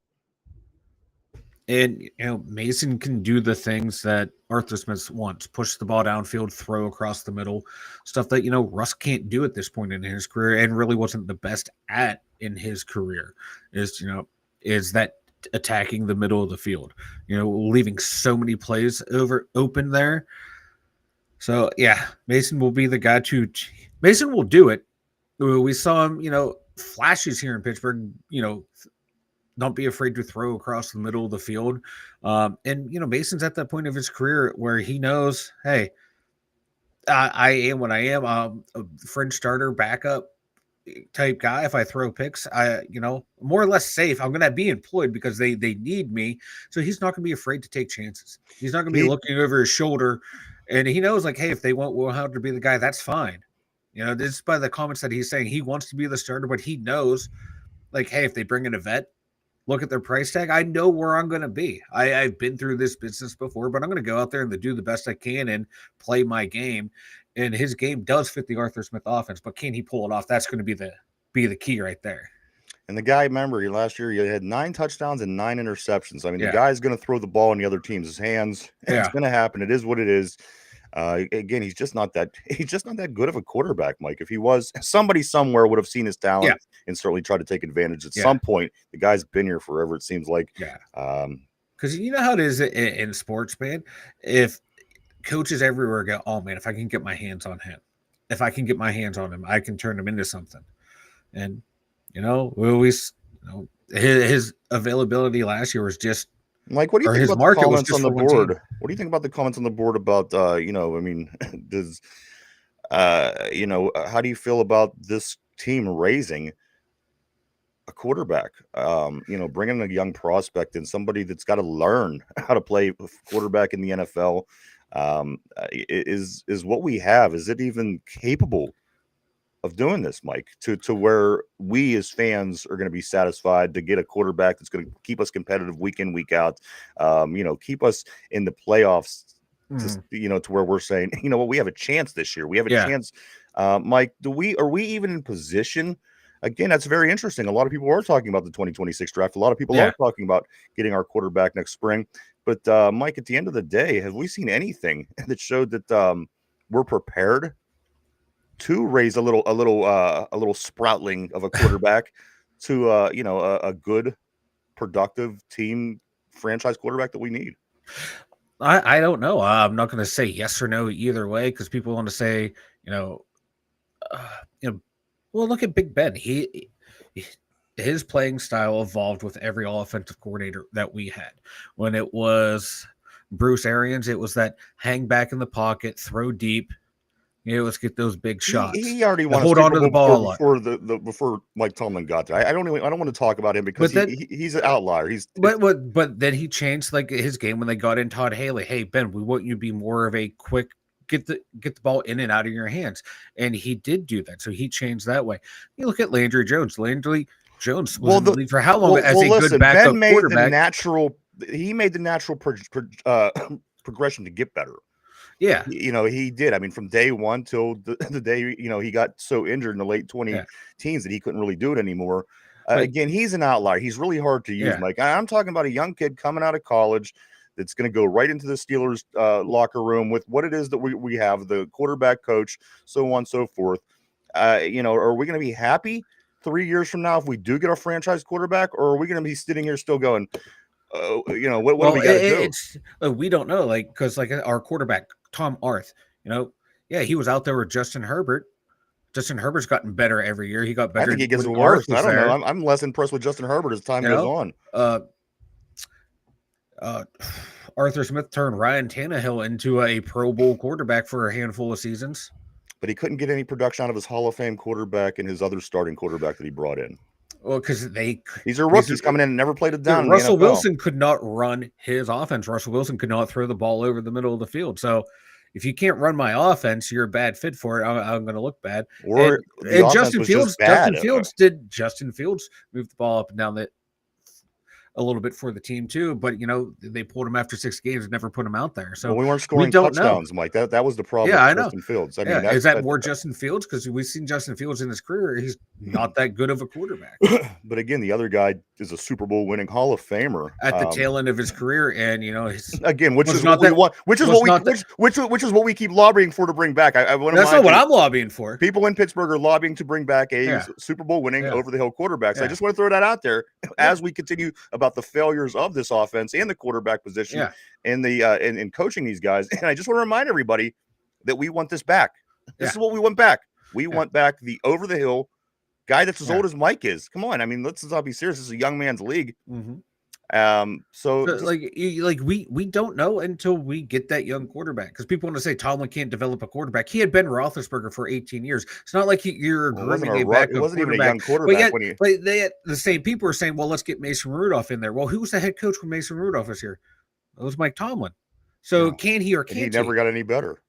Speaker 3: And Mason can do the things that Arthur Smith wants: push the ball downfield, throw across the middle, stuff that Russ can't do at this point in his career, and really wasn't the best at in his career. Is that attacking the middle of the field? Leaving so many plays open there. So yeah, Mason will be the guy to. Mason will do it. We saw him, flashes here in Pittsburgh. Don't be afraid to throw across the middle of the field. And Mason's at that point of his career where he knows, hey, I am what I am. A fringe starter, backup type guy. If I throw picks, more or less safe. I'm going to be employed because they need me. So he's not going to be afraid to take chances. He's not going to be looking over his shoulder. And he knows, like, hey, if they want Will Howard to be the guy, that's fine. This is by the comments that he's saying he wants to be the starter, but he knows, like, hey, if they bring in a vet, look at their price tag, I know where I'm going to be. I've been through this business before, but I'm going to go out there and do the best I can and play my game. And his game does fit the Arthur Smith offense, but can he pull it off? That's going to be the key right there.
Speaker 2: And the guy, remember, last year he had 9 touchdowns and 9 interceptions. I mean, the guy's going to throw the ball in the other team's hands. It's going to happen. It is what it is. Again, he's just not that good of a quarterback, Mike. If he was, somebody somewhere would have seen his talent and certainly tried to take advantage at some point. The guy's been here forever, it seems like.
Speaker 3: Because you know how it is in sports, man. If coaches everywhere go, oh man, if I can get my hands on him, I can turn him into something. And his availability last year was just.
Speaker 2: Mike, what do you think about the comments on the board? What do you think about the comments on the board about, how do you feel about this team raising a quarterback? Bringing a young prospect and somebody that's got to learn how to play quarterback in the NFL is what we have. Is it even capable of doing this, Mike, to where we as fans are going to be satisfied to get a quarterback that's going to keep us competitive week in, week out, keep us in the playoffs, to where we're saying, we have a chance this year. We have a chance. Mike, are we even in position? Again, that's very interesting. A lot of people are talking about the 2026 draft. A lot of people are talking about getting our quarterback next spring. But Mike, at the end of the day, have we seen anything that showed that we're prepared to raise a little sproutling of a quarterback to a good, productive team franchise quarterback that we need?
Speaker 3: I don't know. I'm not going to say yes or no either way, because people want to say, well, look at Big Ben. His playing style evolved with every offensive coordinator that we had. When it was Bruce Arians, it was that hang back in the pocket, throw deep. Let's get those big shots.
Speaker 2: He already won
Speaker 3: hold on to the ball
Speaker 2: before Mike Tomlin got there. I don't want to talk about him because he's an outlier.
Speaker 3: But then he changed like his game when they got in Todd Haley. Hey Ben, we want you to be more of a quick get the ball in and out of your hands, and he did do that. So he changed that way. You look at Landry Jones. Landry Jones was in the league for how long as a good backup quarterback?
Speaker 2: He made the natural progression to get better.
Speaker 3: Yeah,
Speaker 2: he did. I mean, from day one till the day he got so injured in the late 20 teens that he couldn't really do it anymore. Again, he's an outlier. He's really hard to use, Mike. I'm talking about a young kid coming out of college that's going to go right into the Steelers locker room with what it is that we have, the quarterback coach, so on and so forth. Are we going to be happy 3 years from now if we do get our franchise quarterback, or are we going to be sitting here still going, what do we got to do?
Speaker 3: We don't know, because our quarterback, Tom Arth, he was out there with Justin Herbert. Justin Herbert's gotten better every year. He got better.
Speaker 2: I think he gets worse. I don't know. I'm less impressed with Justin Herbert as time goes on.
Speaker 3: Arthur Smith turned Ryan Tannehill into a Pro Bowl quarterback for a handful of seasons.
Speaker 2: But he couldn't get any production out of his Hall of Fame quarterback and his other starting quarterback that he brought in.
Speaker 3: Well, because
Speaker 2: these are rookies coming in and never played it down.
Speaker 3: Russell Wilson could not run his offense. Russell Wilson could not throw the ball over the middle of the field. So if you can't run my offense, you're a bad fit for it. I'm going to look bad.
Speaker 2: And
Speaker 3: Justin Fields moved the ball up and down a little bit for the team too. But they pulled him after 6 games and never put him out there. So
Speaker 2: Well, we weren't scoring
Speaker 3: don't know.
Speaker 2: touchdowns, Mike. That was the problem
Speaker 3: Yeah, I
Speaker 2: with
Speaker 3: know.
Speaker 2: Justin Fields. I
Speaker 3: Yeah,
Speaker 2: mean,
Speaker 3: is that more Justin Fields? Because we've seen Justin Fields in his career. He's not that good of a quarterback.
Speaker 2: But again, the other guy is a Super Bowl winning Hall of Famer
Speaker 3: At the tail end of his career, and
Speaker 2: again, which
Speaker 3: was
Speaker 2: is
Speaker 3: not
Speaker 2: what we
Speaker 3: that-
Speaker 2: want, which is
Speaker 3: was
Speaker 2: what we
Speaker 3: not that-
Speaker 2: which is what we keep lobbying for to bring back. I want to
Speaker 3: that's not what I'm lobbying for.
Speaker 2: People in Pittsburgh are lobbying to bring back a
Speaker 3: Yeah.
Speaker 2: Super Bowl winning
Speaker 3: Yeah.
Speaker 2: over the hill quarterback. So I
Speaker 3: Yeah.
Speaker 2: just want to throw that out there as we continue about the failures of this offense and the quarterback position
Speaker 3: Yeah.
Speaker 2: and the in coaching these guys. And I just want to remind everybody that we want this back. This is what we want back. We want back the over the hill guy that's as old as Mike is. Come on, I mean, let's not be serious. This is a young man's league. So
Speaker 3: we don't know until we get that young quarterback, because people want to say Tomlin can't develop a quarterback. He had Ben Roethlisberger for 18 years. It's not like you're grooming a backup
Speaker 2: it wasn't even a
Speaker 3: quarterback.
Speaker 2: young quarterback
Speaker 3: But the same people are saying, well, let's get Mason Rudolph in there. Well, who was the head coach when Mason Rudolph was here? It was Mike Tomlin. So can he or can't he?
Speaker 2: Never got any better.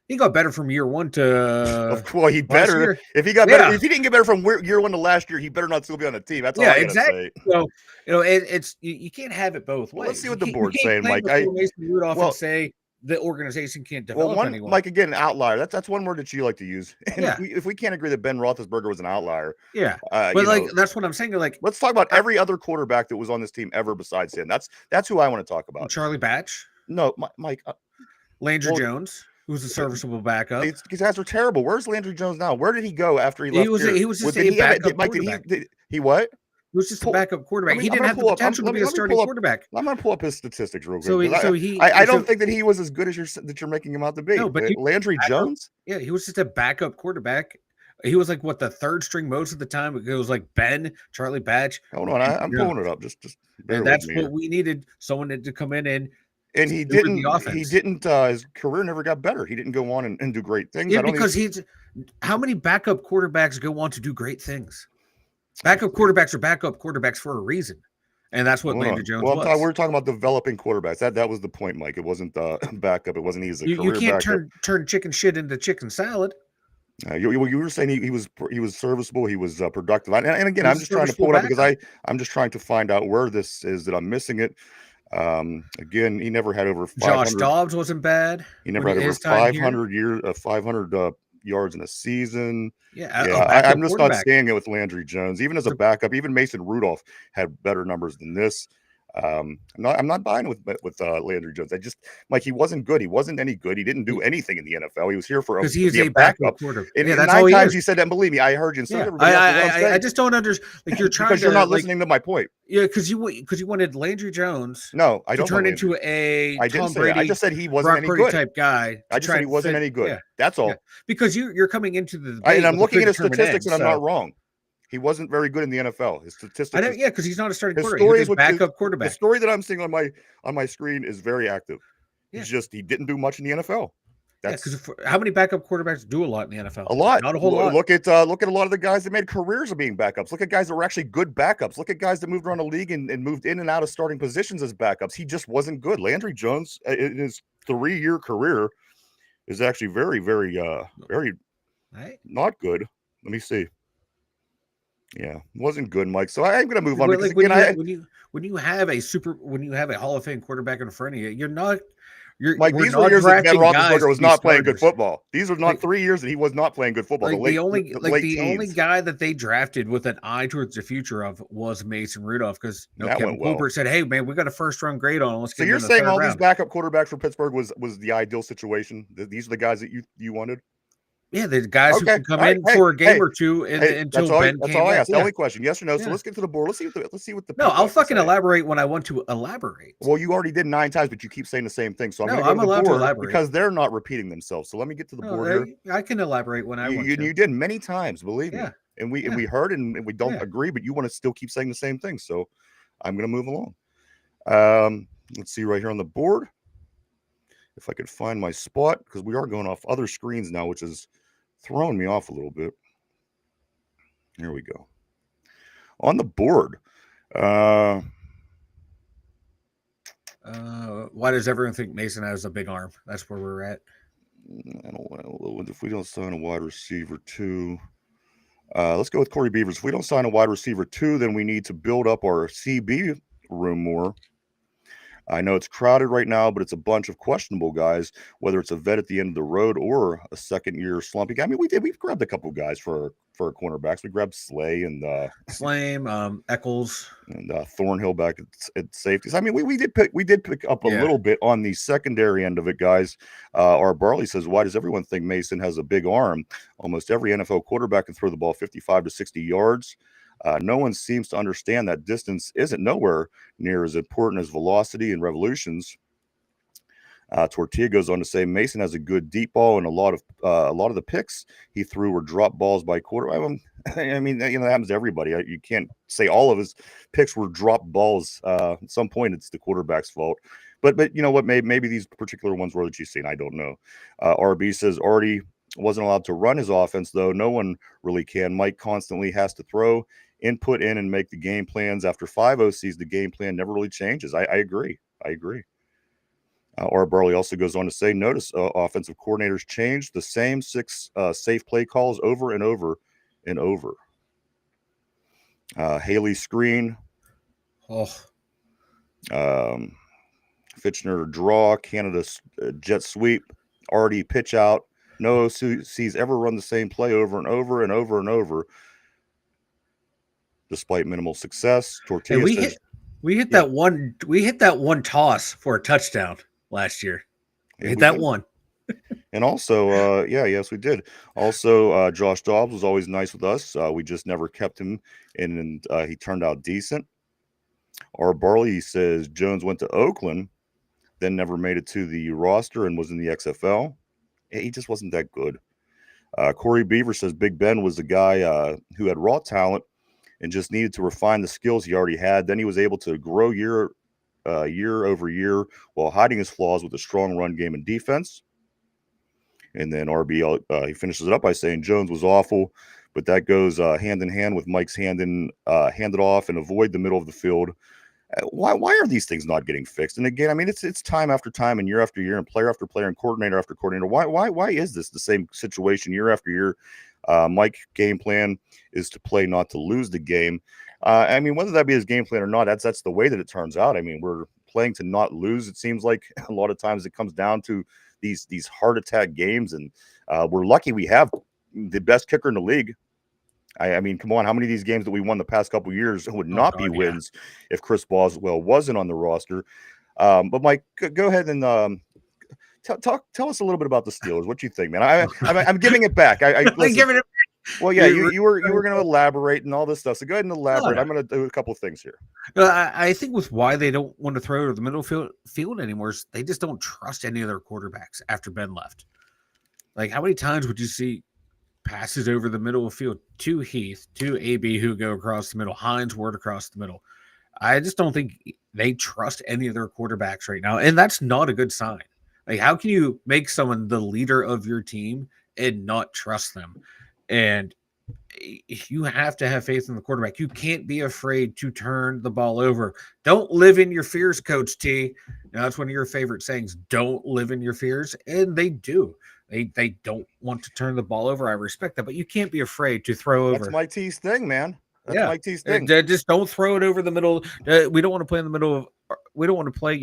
Speaker 3: He got better from year 1 to.
Speaker 2: Well, he better if he got better. If he didn't get better from year 1 to last year, he better not still be on the team. That's all I
Speaker 3: exactly.
Speaker 2: Say.
Speaker 3: So it's you can't have it both ways.
Speaker 2: Well, let's see what the board's saying, Mike.
Speaker 3: Mason Rudolph and say the organization can't develop anyone.
Speaker 2: Mike, again, outlier. That's one word that you like to use. And if we can't agree that Ben Roethlisberger was an outlier,
Speaker 3: but that's what I'm saying. Like,
Speaker 2: let's talk about every other quarterback that was on this team ever besides him. That's who I want to talk about.
Speaker 3: Charlie Batch.
Speaker 2: No, Mike.
Speaker 3: Landry Jones, who's a serviceable backup.
Speaker 2: These guys are terrible. Where's Landry Jones now? Where did he go after he left?
Speaker 3: He was just a backup quarterback.
Speaker 2: He what?
Speaker 3: He was just a backup quarterback. He didn't have the potential to be a starting quarterback.
Speaker 2: I'm going to pull up his statistics real quick.
Speaker 3: I
Speaker 2: don't think that he was as good as you're making him out to be.
Speaker 3: No, but
Speaker 2: Landry Jones?
Speaker 3: Yeah, he was just a backup quarterback. He was like the third string most of the time. It was like Ben, Charlie Batch.
Speaker 2: Hold on, I'm pulling it up. Just
Speaker 3: and that's what we needed. Someone to come in and
Speaker 2: he didn't. His career never got better. He didn't go on and do great things.
Speaker 3: Yeah, because how many backup quarterbacks go on to do great things? Backup quarterbacks are backup quarterbacks for a reason, and that's what Landry Jones was.
Speaker 2: We're talking about developing quarterbers. That was the point, Mike. It wasn't backup. It wasn't easy.
Speaker 3: You can't turn chicken shit into chicken salad.
Speaker 2: You were saying he was serviceable. He was productive. And again, I'm just trying to pull it up because I'm just trying to find out where this is that I'm missing it. Again, he never had over 500.
Speaker 3: Josh Dobbs wasn't bad.
Speaker 2: He never had over 500 yards in a season. I'm just not seeing it with Landry Jones. Even as a backup, even Mason Rudolph had better numbers than this. I'm not buying with Landry Jones. Mike, he wasn't good. He wasn't any good. He didn't do anything in the NFL. He was here for
Speaker 3: a backup quarterback.
Speaker 2: And that's 9 times you said that. And believe me, I heard you. So
Speaker 3: I just don't understand. Like, you're trying
Speaker 2: because you're not listening to my point.
Speaker 3: Yeah, because you wanted Landry Jones.
Speaker 2: No, I don't
Speaker 3: turn into a Tom Brady.
Speaker 2: I just said he wasn't any good
Speaker 3: type guy.
Speaker 2: I just said he wasn't any good. That's all.
Speaker 3: Because you're coming into the
Speaker 2: and I'm looking at his statistics, and I'm not wrong. He wasn't very good in the NFL. His statistics.
Speaker 3: Because he's not a starting quarterback. He's a backup quarterback.
Speaker 2: The story that I'm seeing on my screen is very active. He's just he didn't do much in the NFL.
Speaker 3: Because how many backup quarterbacks do a lot in the NFL?
Speaker 2: A lot.
Speaker 3: Not a whole lot.
Speaker 2: Look at a lot of the guys that made careers of being backups. Look at guys that were actually good backups. Look at guys that moved around the league and moved in and out of starting positions as backups. He just wasn't good. Landry Jones, in his 3-year career, is actually very, very, very not good. Let me see. Yeah, wasn't good, Mike. So I'm going to move on. Because
Speaker 3: when you have a Hall of Fame quarterback in front of you, you're not.
Speaker 2: Mike, these were years that Ben Roethlisberger was not playing good football. These are not 3 years that he was not playing good football.
Speaker 3: The only guy that they drafted with an eye towards the future of was Mason Rudolph, because Kevin Colbert said, "Hey, man, we got a first-round grade on. Let's."
Speaker 2: So you're saying all these backup quarterbacks for Pittsburgh was the ideal situation? These are the guys that you wanted?
Speaker 3: Yeah, the guys who can come in for a game or two until Ben.
Speaker 2: That's all I asked. The only question, yes or no. So let's get to the board. Let's see what the.
Speaker 3: No, I'll fucking elaborate when I want to elaborate.
Speaker 2: Well, you already did 9 times, but you keep saying the same thing. So
Speaker 3: I'm allowed to elaborate
Speaker 2: because they're not repeating themselves. So let me get to the board here.
Speaker 3: I can elaborate when I want to.
Speaker 2: You did many times, believe me. And we heard and we don't agree, but you want to still keep saying the same thing. So I'm going to move along. Let's see right here on the board if I could find my spot, because we are going off other screens now, which is throwing me off a little bit. Here we go. On the board. Why
Speaker 3: does everyone think Mason has a big arm? That's where we're at.
Speaker 2: I don't know. If we don't sign a wide receiver 2, let's go with Corey Beavers. If we don't sign a wide receiver 2, then we need to build up our CB room more. I know it's crowded right now, but it's a bunch of questionable guys, whether it's a vet at the end of the road or a second-year slumpy guy. I mean, we've grabbed a couple guys for our cornerbacks. We grabbed Slay and
Speaker 3: Eccles,
Speaker 2: Thornhill back at safeties. I mean, we did pick up a little bit on the secondary end of it, guys. Our Barley says, why does everyone think Mason has a big arm? Almost every NFL quarterback can throw the ball 55 to 60 yards. No one seems to understand that distance isn't nowhere near as important as velocity and revolutions. Tortilla goes on to say Mason has a good deep ball, and a lot of the picks he threw were drop balls by quarter. I mean, that happens to everybody. You can't say all of his picks were drop balls. At some point, it's the quarterback's fault. But you know what? Maybe these particular ones were that you've seen. I don't know. RB says Artie wasn't allowed to run his offense, though. No one really can. Mike constantly has to throw input in and make the game plans. After 5 OCs, the game plan never really changes. I agree. Or Burley also goes on to say, notice offensive coordinators change the same 6 safe play calls over and over and over. Haley screen. Fitchner draw. Canada jet sweep. Artie pitch out. No OCs ever run the same play over and over and over and over, despite minimal success. Tortilla
Speaker 3: we hit that one toss for a touchdown last year. We hit that one.
Speaker 2: And also, yes, we did. Also, Josh Dobbs was always nice with us. We just never kept him, and he turned out decent. Our Barley says Jones went to Oakland, then never made it to the roster and was in the XFL. He just wasn't that good. Corey Beaver says Big Ben was the guy who had raw talent and just needed to refine the skills he already had. Then he was able to grow year over year while hiding his flaws with a strong run game and defense. And then RB, he finishes it up by saying Jones was awful, but that goes hand in hand with Mike's hand it off and avoid the middle of the field. Why are these things not getting fixed? And again, I mean, it's time after time and year after year and player after player and coordinator after coordinator. Why is this the same situation year after year? Mike's game plan is to play not to lose the game. I mean, whether that be his game plan or not, that's the way that it turns out. I mean, we're playing to not lose. It seems like a lot of times it comes down to these heart attack games, and we're lucky we have the best kicker in the league. I mean, come on, how many of these games that we won the past couple of years would not be wins if Chris Boswell wasn't on the roster? But Mike, go ahead and tell us a little bit about the Steelers. What you think, man? I'm giving it back. I'm giving it. Well, yeah, you were going to elaborate and all this stuff. So go ahead and elaborate. I'm going to do a couple of things here.
Speaker 3: I think with why they don't want to throw to the middle field anymore is they just don't trust any of their quarterbacks after Ben left. Like, how many times would you see passes over the middle of the field to Heath, to AB, who go across the middle, Hines, Ward across the middle? I just don't think they trust any of their quarterbacks right now, and that's not a good sign. Like, how can you make someone the leader of your team and not trust them? And you have to have faith in the quarterback. You can't be afraid to turn the ball over. Don't live in your fears, Coach T. Now, that's one of your favorite sayings. Don't live in your fears. And they do. They don't want to turn the ball over. I respect that, but you can't be afraid to throw over.
Speaker 2: That's Mike T's thing, man. That's Mike T's thing.
Speaker 3: Just don't throw it over the middle. We don't want to play in the middle of. We don't want to play,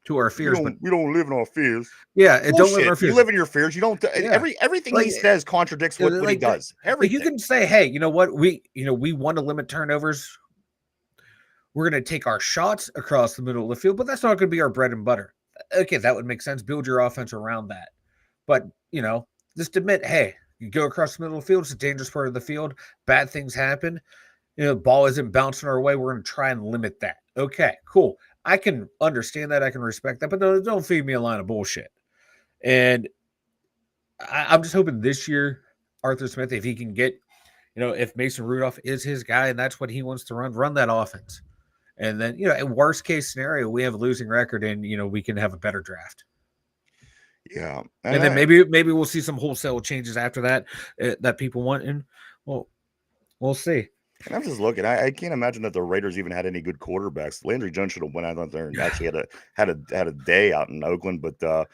Speaker 3: to our fears.
Speaker 2: We don't live in our fears.
Speaker 3: Yeah, and don't live in our fears.
Speaker 2: You live in your fears. You don't. Yeah. Everything he says contradicts what he does. Everything.
Speaker 3: You can say, hey, you know what? We want to limit turnovers. We're going to take our shots across the middle of the field, but that's not going to be our bread and butter. Okay, that would make sense. Build your offense around that. But, just admit, hey, you go across the middle of the field. It's a dangerous part of the field. Bad things happen. Ball isn't bouncing our way. We're going to try and limit that. Okay, cool. I can understand that. I can respect that. But don't feed me a line of bullshit. And I'm just hoping this year, Arthur Smith, if he can get, if Mason Rudolph is his guy and that's what he wants to run that offense. And then, in worst case scenario, we have a losing record and, we can have a better draft.
Speaker 2: Yeah.
Speaker 3: And then maybe we'll see some wholesale changes after that that people want. And we'll see.
Speaker 2: And I'm just looking. I can't imagine that the Raiders even had any good quarterbacks. Landry Jones should have went out there and actually had a day out in Oakland. But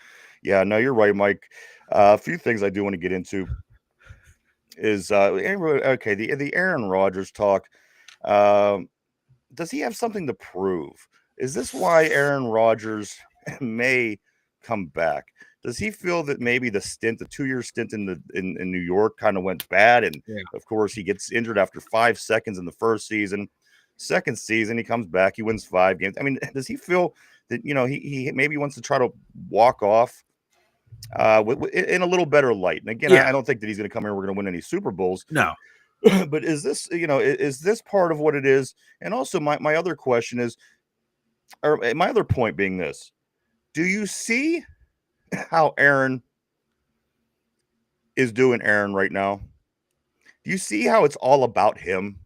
Speaker 2: no, you're right, Mike. A few things I do want to get into is the Aaron Rodgers talk. does he have something to prove? Is this why Aaron Rodgers may come back? Does he feel that maybe the 2-year stint in New York kind of went bad? And of course, he gets injured after 5 seconds in the first season. Second season, he comes back, he wins 5 games. I mean, does he feel that, he maybe wants to try to walk off in a little better light? And again, I don't think that he's going to come here, we're going to win any Super Bowls.
Speaker 3: No.
Speaker 2: But is this, is this part of what it is? And also my other question is, or my other point being this, do you see how Aaron is doing Aaron right now? Do you see how it's all about him?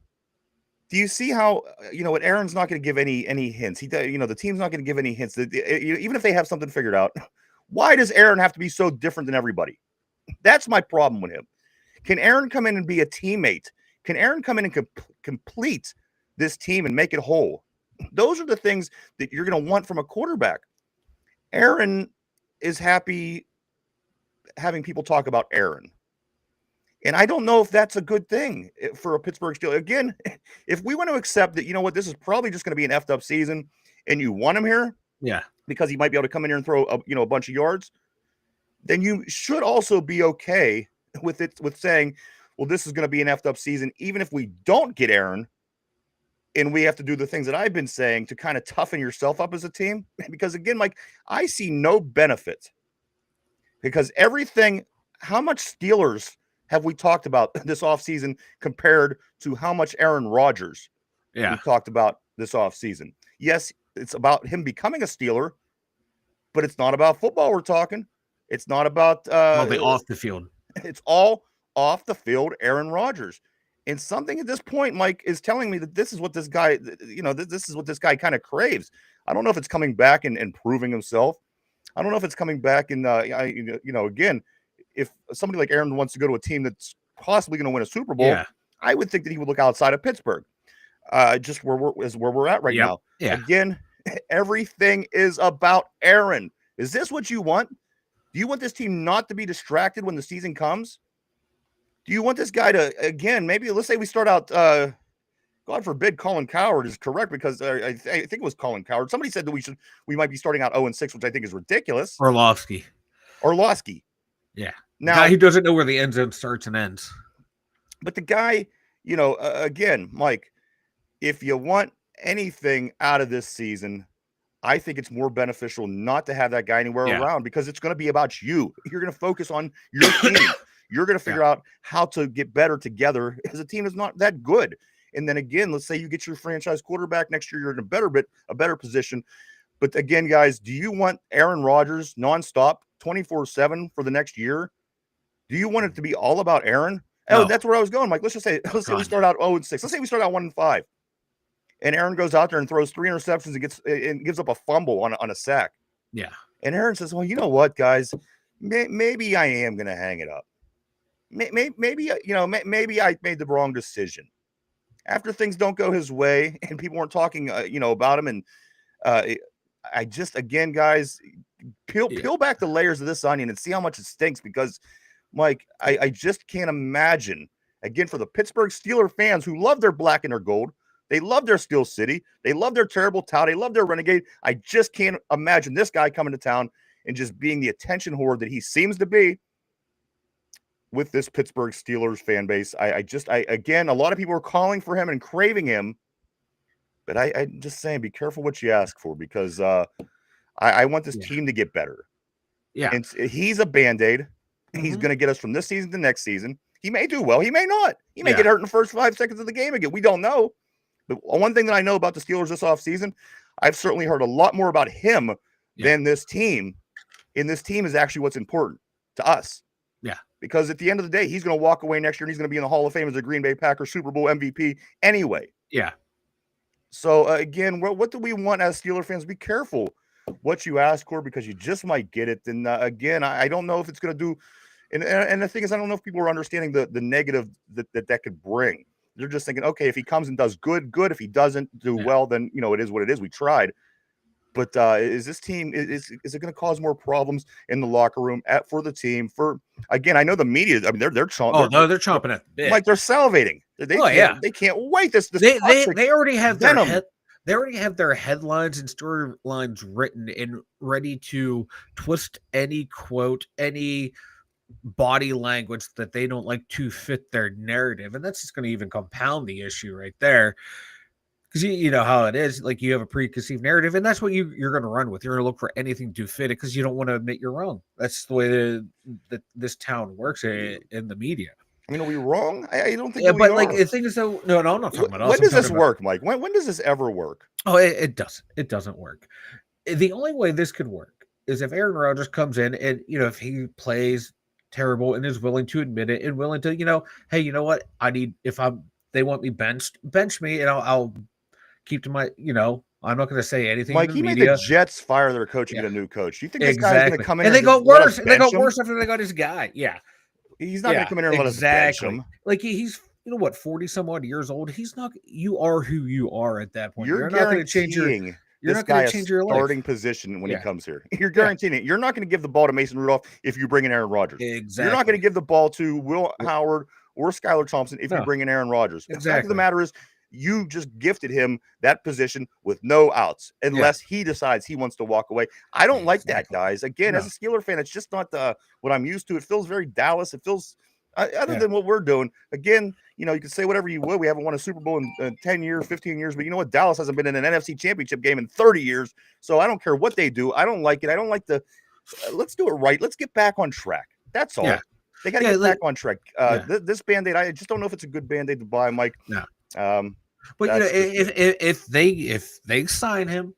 Speaker 2: Do you see how, what Aaron's not going to give any hints? The team's not going to give any hints. Even if they have something figured out, why does Aaron have to be so different than everybody? That's my problem with him. Can Aaron come in and be a teammate? Can Aaron come in and complete this team and make it whole? Those are the things that you're going to want from a quarterback. Aaron is happy having people talk about Aaron. And I don't know if that's a good thing for a Pittsburgh Steelers. Again, if we want to accept that, this is probably just going to be an effed up season and you want him here because he might be able to come in here and throw a bunch of yards, then you should also be okay with saying, well, this is going to be an effed up season, even if we don't get Aaron and we have to do the things that I've been saying to kind of toughen yourself up as a team. Because again, Mike, I see no benefit because how much Steelers have we talked about this offseason compared to how much Aaron Rodgers we talked about this offseason? Yes, it's about him becoming a Steeler, but it's not about football we're talking. It's not about
Speaker 3: off the field.
Speaker 2: It's all off the field Aaron Rodgers. And something at this point, Mike, is telling me that this is what this guy, this is what this guy kind of craves. I don't know if it's coming back and proving himself. I don't know if it's coming back and, again, if somebody like Aaron wants to go to a team that's possibly going to win a Super Bowl, I would think that he would look outside of Pittsburgh, just where we're at right now. Yeah. Again, everything is about Aaron. Is this what you want? Do you want this team not to be distracted when the season comes? Do you want this guy to, again, maybe let's say we start out, God forbid Colin Cowherd is correct because I think it was Colin Cowherd. Somebody said that we might be starting out 0-6, which I think is ridiculous.
Speaker 3: Orlovsky.
Speaker 2: Yeah.
Speaker 3: Now, guy who doesn't know where the end zone starts and ends.
Speaker 2: But the guy, again, Mike, if you want anything out of this season, I think it's more beneficial not to have that guy anywhere around because it's going to be about you. You're going to focus on your team. You're going to figure out how to get better together as a team is not that good. And then again, let's say you get your franchise quarterback next year, you're in a better position. But again, guys, do you want Aaron Rodgers nonstop 24/7 for the next year? Do you want it to be all about Aaron? No. Oh, that's where I was going, Mike. Let's say we start out 0-6. Let's say we start out 1-5. And Aaron goes out there and throws 3 interceptions and gives up a fumble on a sack.
Speaker 3: Yeah.
Speaker 2: And Aaron says, well, you know what, guys? Maybe I am going to hang it up. Maybe I made the wrong decision. After things don't go his way and people weren't talking, about him. And I just, again, guys, peel back the layers of this onion and see how much it stinks because, Mike, I just can't imagine, again, for the Pittsburgh Steelers fans who love their black and their gold, they love their Steel City, they love their terrible town, they love their renegade. I just can't imagine this guy coming to town and just being the attention whore that he seems to be with this Pittsburgh Steelers fan base. Again, a lot of people are calling for him and craving him, but I'm just saying, be careful what you ask for because I want this team to get better. Yeah. And he's a Band-Aid. Mm-hmm. He's going to get us from this season to next season. He may do well. He may not. He may get hurt in the first 5 seconds of the game again. We don't know. But one thing that I know about the Steelers this offseason, I've certainly heard a lot more about him than this team. And this team is actually what's important to us. Yeah. Because at the end of the day, he's going to walk away next year and he's going to be in the Hall of Fame as a Green Bay Packers Super Bowl MVP anyway. Yeah. So, again, what do we want as Steeler fans? Be careful what you ask for because you just might get it. And, again, I don't know if it's going to do – and the thing is, I don't know if people are understanding the negative that could bring. They're just thinking, okay, if he comes and does good. If he doesn't do well, then, it is what it is. We tried. But is this team is it going to cause more problems in the locker room for the team? Again, I know the media. I mean, they're chomping.
Speaker 3: Oh no, they're chomping at the bit.
Speaker 2: Like they're salivating. They can't wait. They already have
Speaker 3: their head. They already have their headlines and storylines written and ready to twist any quote, any body language that they don't like to fit their narrative. And that's just going to even compound the issue right there. Because you know how it is, like you have a preconceived narrative, and that's what you're going to run with. You're going to look for anything to fit it because you don't want to admit you're wrong. That's the way that this town works in the media.
Speaker 2: I mean, are we wrong? I don't think
Speaker 3: Yeah,
Speaker 2: we
Speaker 3: but
Speaker 2: are.
Speaker 3: like the thing is, though, no, I'm not talking about us.
Speaker 2: When
Speaker 3: I'm
Speaker 2: does
Speaker 3: talking
Speaker 2: this
Speaker 3: about,
Speaker 2: work, Mike? When does this ever work?
Speaker 3: oh, it doesn't. It doesn't work. The only way this could work is if Aaron Rodgers comes in and if he plays terrible and is willing to admit it and willing to hey, you know what? They want me benched, bench me, and I'll keep to my I'm not going to say anything
Speaker 2: Mike,
Speaker 3: in
Speaker 2: he
Speaker 3: the
Speaker 2: made
Speaker 3: media.
Speaker 2: the Jets fire their coach and
Speaker 3: Yeah.
Speaker 2: get a new coach. Do you think this guy's
Speaker 3: Exactly.
Speaker 2: going to come in
Speaker 3: and they
Speaker 2: and
Speaker 3: got
Speaker 2: let us
Speaker 3: worse? And they
Speaker 2: bench
Speaker 3: got
Speaker 2: him?
Speaker 3: worse after they got his guy. Yeah.
Speaker 2: He's not going to come in here and let us bench him.
Speaker 3: Like he's 40 some odd years old. He's not. You are who you are at that point.
Speaker 2: You're
Speaker 3: not going to change your. You're
Speaker 2: this
Speaker 3: not going
Speaker 2: guy
Speaker 3: to change your life.
Speaker 2: starting position when he comes here. You're guaranteeing it. You're not going to give the ball to Mason Rudolph if you bring in Aaron Rodgers.
Speaker 3: Exactly.
Speaker 2: You're not going to give the ball to Will Howard or Skylar Thompson if you bring in Aaron Rodgers.
Speaker 3: Exactly.
Speaker 2: The fact of the matter is, you just gifted him that position with no outs unless he decides he wants to walk away. I don't like that, guys. Again, as a Steeler fan, it's just not what I'm used to. It feels very Dallas. It feels other than what we're doing. Again, you can say whatever you would. We haven't won a Super Bowl in 10 years, 15 years, but you know what? Dallas hasn't been in an NFC championship game in 30 years. So I don't care what they do. I don't like it. I don't like let's do it right. Let's get back on track. That's all.
Speaker 3: Yeah.
Speaker 2: They got to get back on track. This Band-Aid, I just don't know if it's a good Band-Aid to buy, Mike.
Speaker 3: No.
Speaker 2: But
Speaker 3: if they sign him,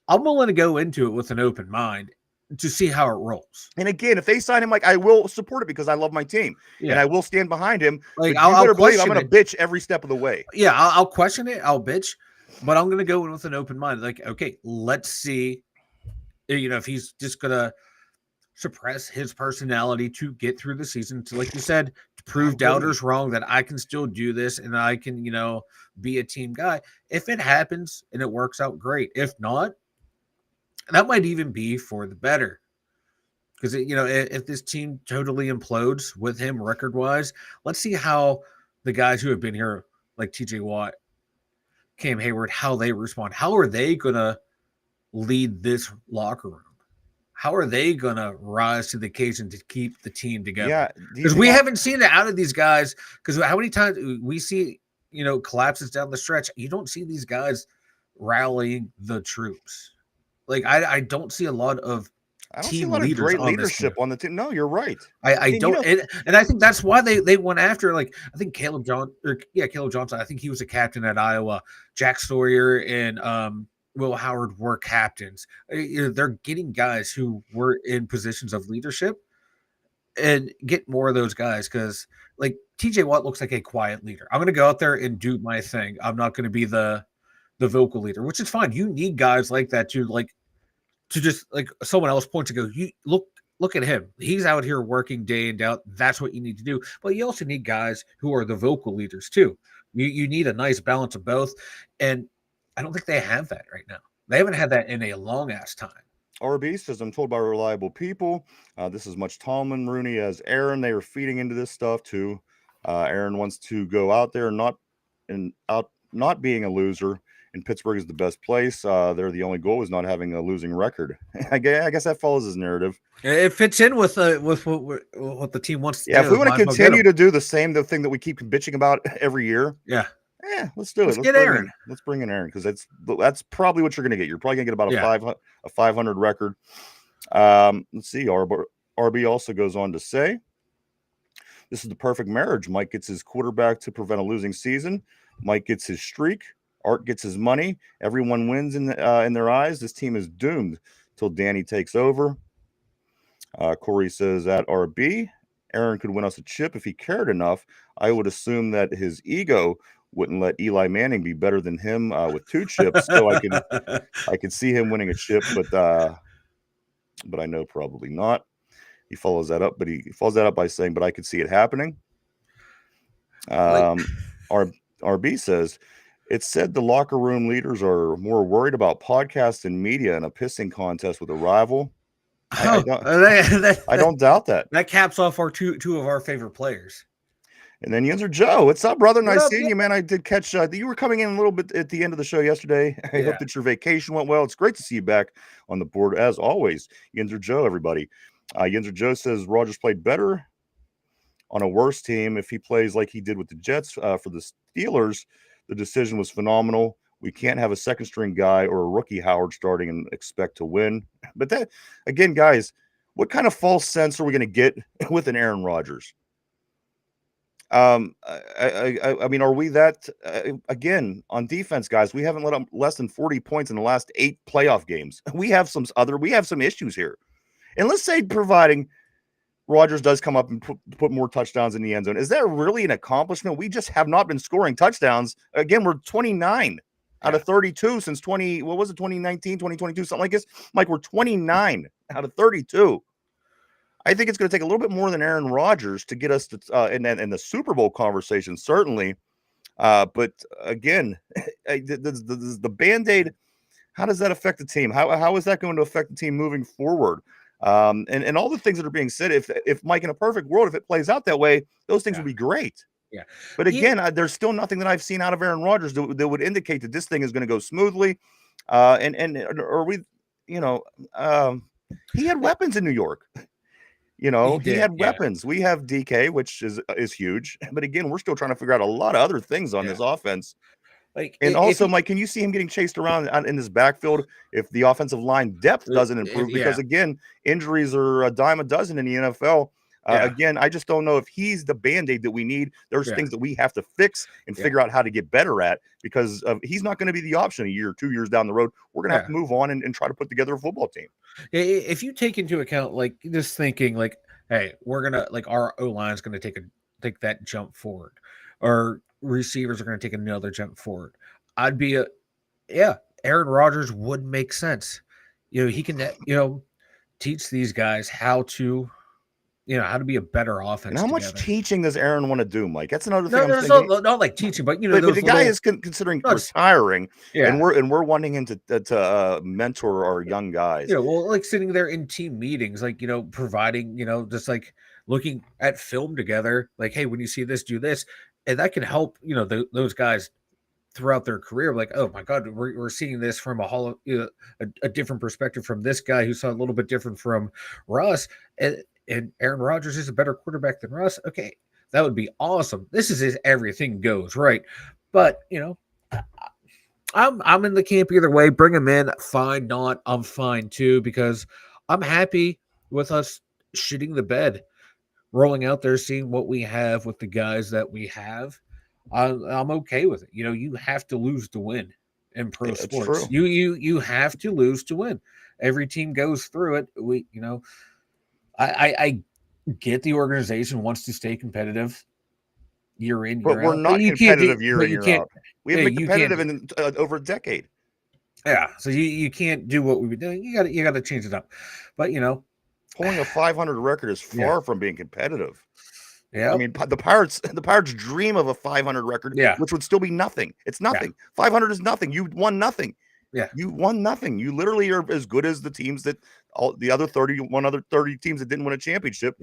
Speaker 3: I'm willing to go into it with an open mind to see how it rolls.
Speaker 2: And again, if they sign him, I will support it because I love my team and I will stand behind him.
Speaker 3: Like
Speaker 2: I'll believe I'm going to bitch every step of the way.
Speaker 3: Yeah, I'll question it. I'll bitch, but I'm going to go in with an open mind. Like, okay, let's see. If he's just going to suppress his personality to get through the season, to, like you said, to prove doubters wrong that I can still do this and I can, be a team guy. If it happens and it works out, great. If not, that might even be for the better. Because, if this team totally implodes with him record-wise, let's see how the guys who have been here, like TJ Watt, Cam Hayward, how they respond. How are they going to lead this locker room? How are they going to rise to the occasion to keep the team together?
Speaker 2: Yeah.
Speaker 3: Because we haven't seen it out of these guys. Because how many times we see, collapses down the stretch, you don't see these guys rallying the troops. Like, I don't see a lot of team leaders,
Speaker 2: great leadership on the team. No, you're right.
Speaker 3: I don't, and I think that's why they went after. Like, I think Caleb Johnson. I think he was a captain at Iowa. Jack Sawyer and Will Howard were captains. They're getting guys who were in positions of leadership, and get more of those guys because, like, TJ Watt looks like a quiet leader. I'm going to go out there and do my thing. I'm not going to be the vocal leader, which is fine. You need guys like that to just like someone else points to go, you look at him. He's out here working day in, day out. That's what you need to do. But you also need guys who are the vocal leaders too. You need a nice balance of both. And I don't think they have that right now. They haven't had that in a long ass time.
Speaker 2: RB says, I'm told by reliable people, this is much Tomlin, Rooney as Aaron. They are feeding into this stuff too. Aaron wants to go out there not being a loser. And Pittsburgh is the best place. They're the only goal is not having a losing record. I guess that follows his narrative.
Speaker 3: It fits in with what the team wants to do.
Speaker 2: Yeah, if we want to continue to do the thing that we keep bitching about every year.
Speaker 3: Yeah,
Speaker 2: let's do it. Let's
Speaker 3: get Aaron.
Speaker 2: Let's bring in Aaron because that's probably what you're going to get. You're probably going to get about a 500 record. Let's see. RB also goes on to say, this is the perfect marriage. Mike gets his quarterback to prevent a losing season. Mike gets his streak. Art gets his money. Everyone wins in their eyes. This team is doomed till Danny takes over. Corey says at RB, Aaron could win us a chip if he cared enough. I would assume that his ego wouldn't let Eli Manning be better than him with 2 chips. So I could see him winning a chip, but I know probably not. He follows that up, by saying, but I could see it happening. RB says, it's said the locker room leaders are more worried about podcasts and media and a pissing contest with a rival. I don't doubt that.
Speaker 3: That caps off our two of our favorite players.
Speaker 2: And then Yinzer Joe, what's up, brother?
Speaker 3: What
Speaker 2: Nice
Speaker 3: up?
Speaker 2: seeing you, man. I did catch you were coming in a little bit at the end of the show yesterday. I
Speaker 3: Yeah.
Speaker 2: hope that your vacation went well. It's great to see you back on the board as always. Yinzer Joe, everybody. Yinzer Joe says Rogers played better on a worse team. If he plays like he did with the Jets for the Steelers, the decision was phenomenal. We can't have a second string guy or a rookie Howard starting and expect to win. But that, again, guys, what kind of false sense are we going to get with an Aaron Rodgers? I mean, are we that again on defense, guys? We haven't let up less than 40 points in the last 8 playoff games. We have some issues here. And let's say providing Rodgers does come up and put more touchdowns in the end zone. Is that really an accomplishment? We just have not been scoring touchdowns. Again, we're 29 out of 32 since 2019, 2022, something like this. Mike, we're 29 out of 32. I think it's going to take a little bit more than Aaron Rodgers to get us to in the Super Bowl conversation, certainly. But again, the Band-Aid, how does that affect the team? How is that going to affect the team moving forward? And all the things that are being said, if Mike, in a perfect world, if it plays out that way, those things would be great.
Speaker 3: Yeah.
Speaker 2: But again, there's still nothing that I've seen out of Aaron Rodgers that would indicate that this thing is going to go smoothly. Or we, he had weapons in New York. He had weapons. We have DK, which is huge. But again, we're still trying to figure out a lot of other things on this offense. And also, Mike, can you see him getting chased around in this backfield if the offensive line depth doesn't improve? Because again, injuries are a dime a dozen in the NFL. Again, I just don't know if he's the Band-Aid that we need. There's things that we have to fix and figure out how to get better at, because he's not going to be the option a year or 2 years down the road. We're going to have to move on and try to put together a football team.
Speaker 3: If you take into account, like, just thinking like, hey, we're going to, like, our O-line is going to take that jump forward. Our receivers are going to take another jump forward. I'd be Aaron Rodgers would make sense. He can, teach these guys how to be a better offense.
Speaker 2: And how much teaching does Aaron want to do, Mike? That's another thing.
Speaker 3: Not like teaching, but
Speaker 2: but the guy is considering retiring, and we're wanting him to mentor our young guys.
Speaker 3: Like sitting there in team meetings, like providing, just like looking at film together, like, hey, when you see this, do this, and that can help those guys throughout their career. Like, oh my God, we're seeing this from a different perspective from this guy who saw a little bit different from Russ, and Aaron Rodgers is a better quarterback than Russ. Okay, that would be awesome. This is his everything goes, right? But I'm in the camp either way. Bring him in, fine. Not, I'm fine too, because I'm happy with us shitting the bed, rolling out there, seeing what we have with the guys that we have. I'm okay with it. You have to lose to win in pro sports. You have to lose to win. Every team goes through it. I get the organization wants to stay competitive year in, year out.
Speaker 2: But we're not competitive year in, year out. We haven't been competitive in over a decade.
Speaker 3: Yeah, so you can't do what we've been doing. You got to change it up. But
Speaker 2: pulling a 500 record is far from being competitive.
Speaker 3: Yeah,
Speaker 2: I mean, the Pirates dream of a 500 record, which would still be nothing. It's nothing. 500 is nothing. You won nothing.
Speaker 3: Yeah,
Speaker 2: you won nothing. You literally are as good as the teams that all the other 30 teams that didn't win a championship,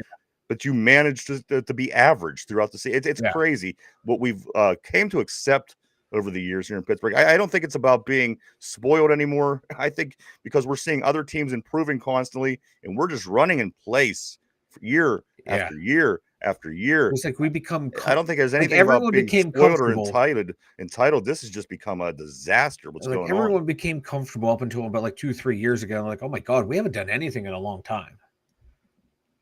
Speaker 2: but you managed to be average throughout the season. It's crazy what we've came to accept over the years here in Pittsburgh. I don't think it's about being spoiled anymore. I think because we're seeing other teams improving constantly, and we're just running in place year after year after year.
Speaker 3: It's like we become.
Speaker 2: I don't think there's anything about being spoiled or entitled. This has just become a disaster. What's going on?
Speaker 3: Everyone became comfortable up until about like 2-3 years ago. Like, oh my God, we haven't done anything in a long time.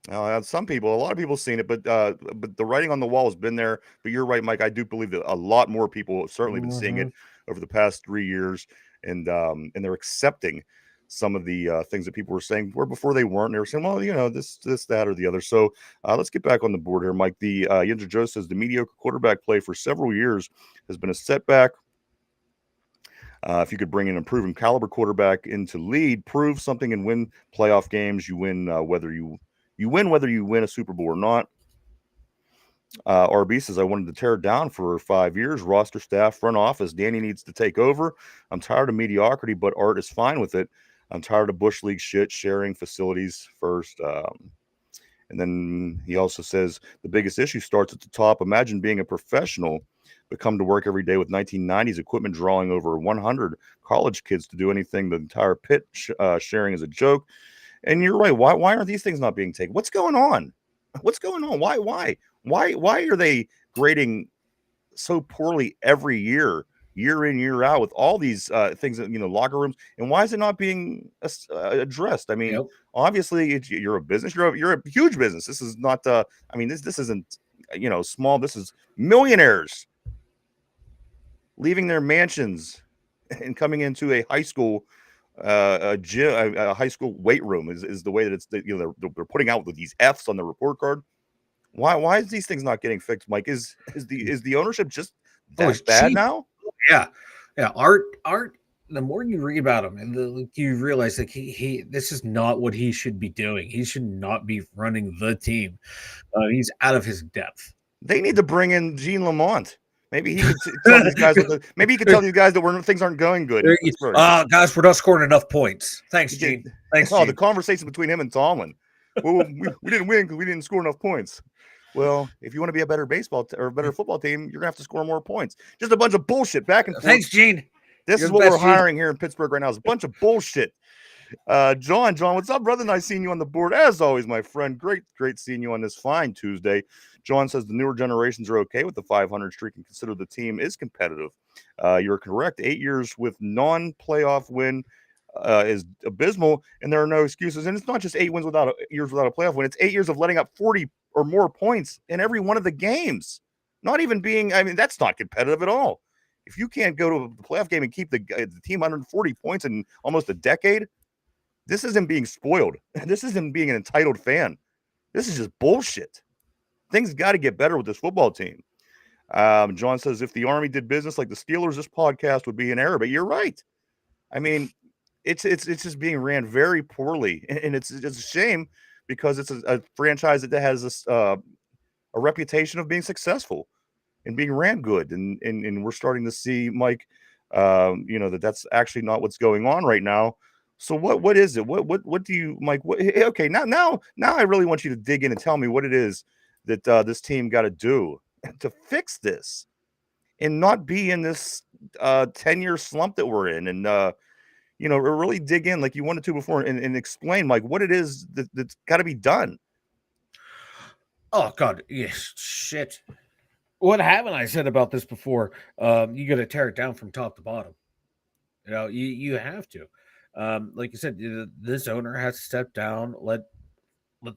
Speaker 2: A lot of people have seen it, but the writing on the wall has been there. But you're right, Mike. I do believe that a lot more people have certainly been seeing it over the past 3 years, and they're accepting some of the things that people were saying where before they weren't. They were saying, well, this, that, or the other. So let's get back on the board here, Mike. The Yinzer Joe says the mediocre quarterback play for several years has been a setback. If you could bring an improving caliber quarterback into lead, prove something, and win playoff games, you win whether you win a Super Bowl or not. RB says, I wanted to tear it down for 5 years. Roster, staff, front office. Danny needs to take over. I'm tired of mediocrity, but Art is fine with it. I'm tired of Bush League shit, sharing facilities first. And then he also says the biggest issue starts at the top. Imagine being a professional, but come to work every day with 1990s equipment, drawing over 100 college kids to do anything. The entire pit sharing is a joke. And you're right. Why aren't these things not being taken? What's going on? What's going on? Why are they grading so poorly every year in, year out, with all these things that, locker rooms, and why is it not being addressed? I mean,
Speaker 3: Yep.
Speaker 2: obviously, you're a business, you're a huge business. This is not, I mean, this isn't, small. This is millionaires leaving their mansions and coming into a high school a gym, a high school weight room is the way that it's, they're putting out with these F's on the report card. Why is these things not getting fixed, Mike? Is the ownership just that
Speaker 3: it's
Speaker 2: bad
Speaker 3: cheap.
Speaker 2: now?
Speaker 3: Yeah. Art. The more you read about him, and you realize that he this is not what he should be doing. He should not be running the team. He's out of his depth.
Speaker 2: They need to bring in Gene Lamont. Maybe he could tell these guys. Maybe he could tell these guys that things aren't going good in Pittsburgh.
Speaker 3: Guys, we're not scoring enough points. Thanks, Gene. Thanks.
Speaker 2: Oh,
Speaker 3: Gene.
Speaker 2: the conversation between him and Tomlin. Well, we didn't win because we didn't score enough points. Well, if you want to be a better baseball or a better football team, you're gonna have to score more points. Just a bunch of bullshit back and forth.
Speaker 3: Thanks, Gene.
Speaker 2: This is what we're hiring here in Pittsburgh right now. Is a bunch of bullshit. John, what's up, brother? Nice seeing you on the board as always, my friend. Great seeing you on this fine Tuesday. John says the newer generations are okay with the 500 streak and consider the team is competitive. You're correct. 8 years with non-playoff win is abysmal, and there are no excuses. And it's not just 8 wins years without a playoff win. It's 8 years of letting up 40 or more points in every one of the games. Not even being, I mean, that's not competitive at all. If you can't go to the playoff game and keep the team 140 points in almost a decade, this isn't being spoiled. This isn't being an entitled fan. This is just bullshit. Things got to get better with this football team. John says if the Army did business like the Steelers, this podcast would be in error. But you're right. I mean, it's just being ran very poorly, and it's a shame because it's a franchise that has a reputation of being successful and being ran good, and we're starting to see, Mike, that's actually not what's going on right now. So what is it? What do you, Mike? Okay, now I really want you to dig in and tell me what it is that this team got to do to fix this and not be in this 10-year slump that we're in, and really dig in like you wanted to before and explain, Mike, what it is that's got to be done.
Speaker 3: Oh God, yes, shit. What haven't I said about this before? You got to tear it down from top to bottom. You have to. Like you said, this owner has to step down, let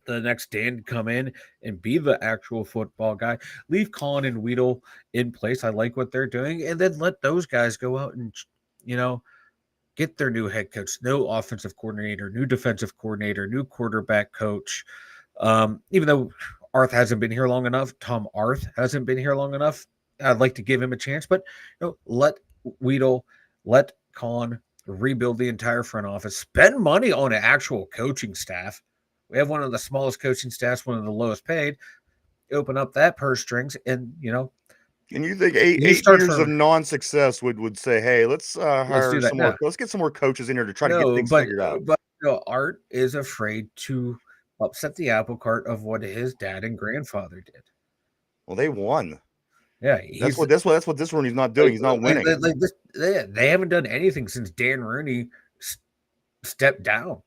Speaker 3: the next Dan come in and be the actual football guy. Leave Colin and Weedle in place. I like what they're doing, and then let those guys go out and get their new head coach, no offensive coordinator, new defensive coordinator, new quarterback coach. Even though Arth hasn't been here long enough, Tom Arth hasn't been here long enough, I'd like to give him a chance, but let Weedle, let Colin rebuild the entire front office, spend money on an actual coaching staff. We have one of the smallest coaching staffs, one of the lowest paid. Open up that purse strings, and
Speaker 2: And you think eight years of non-success would say, hey, let's hire some more. Let's get some more coaches in here to try to get things figured out.
Speaker 3: But Art is afraid to upset the apple cart of what his dad and grandfather did.
Speaker 2: Well, they won.
Speaker 3: Yeah,
Speaker 2: that's what this Rooney's not doing. He's not winning.
Speaker 3: They haven't done anything since Dan Rooney stepped down.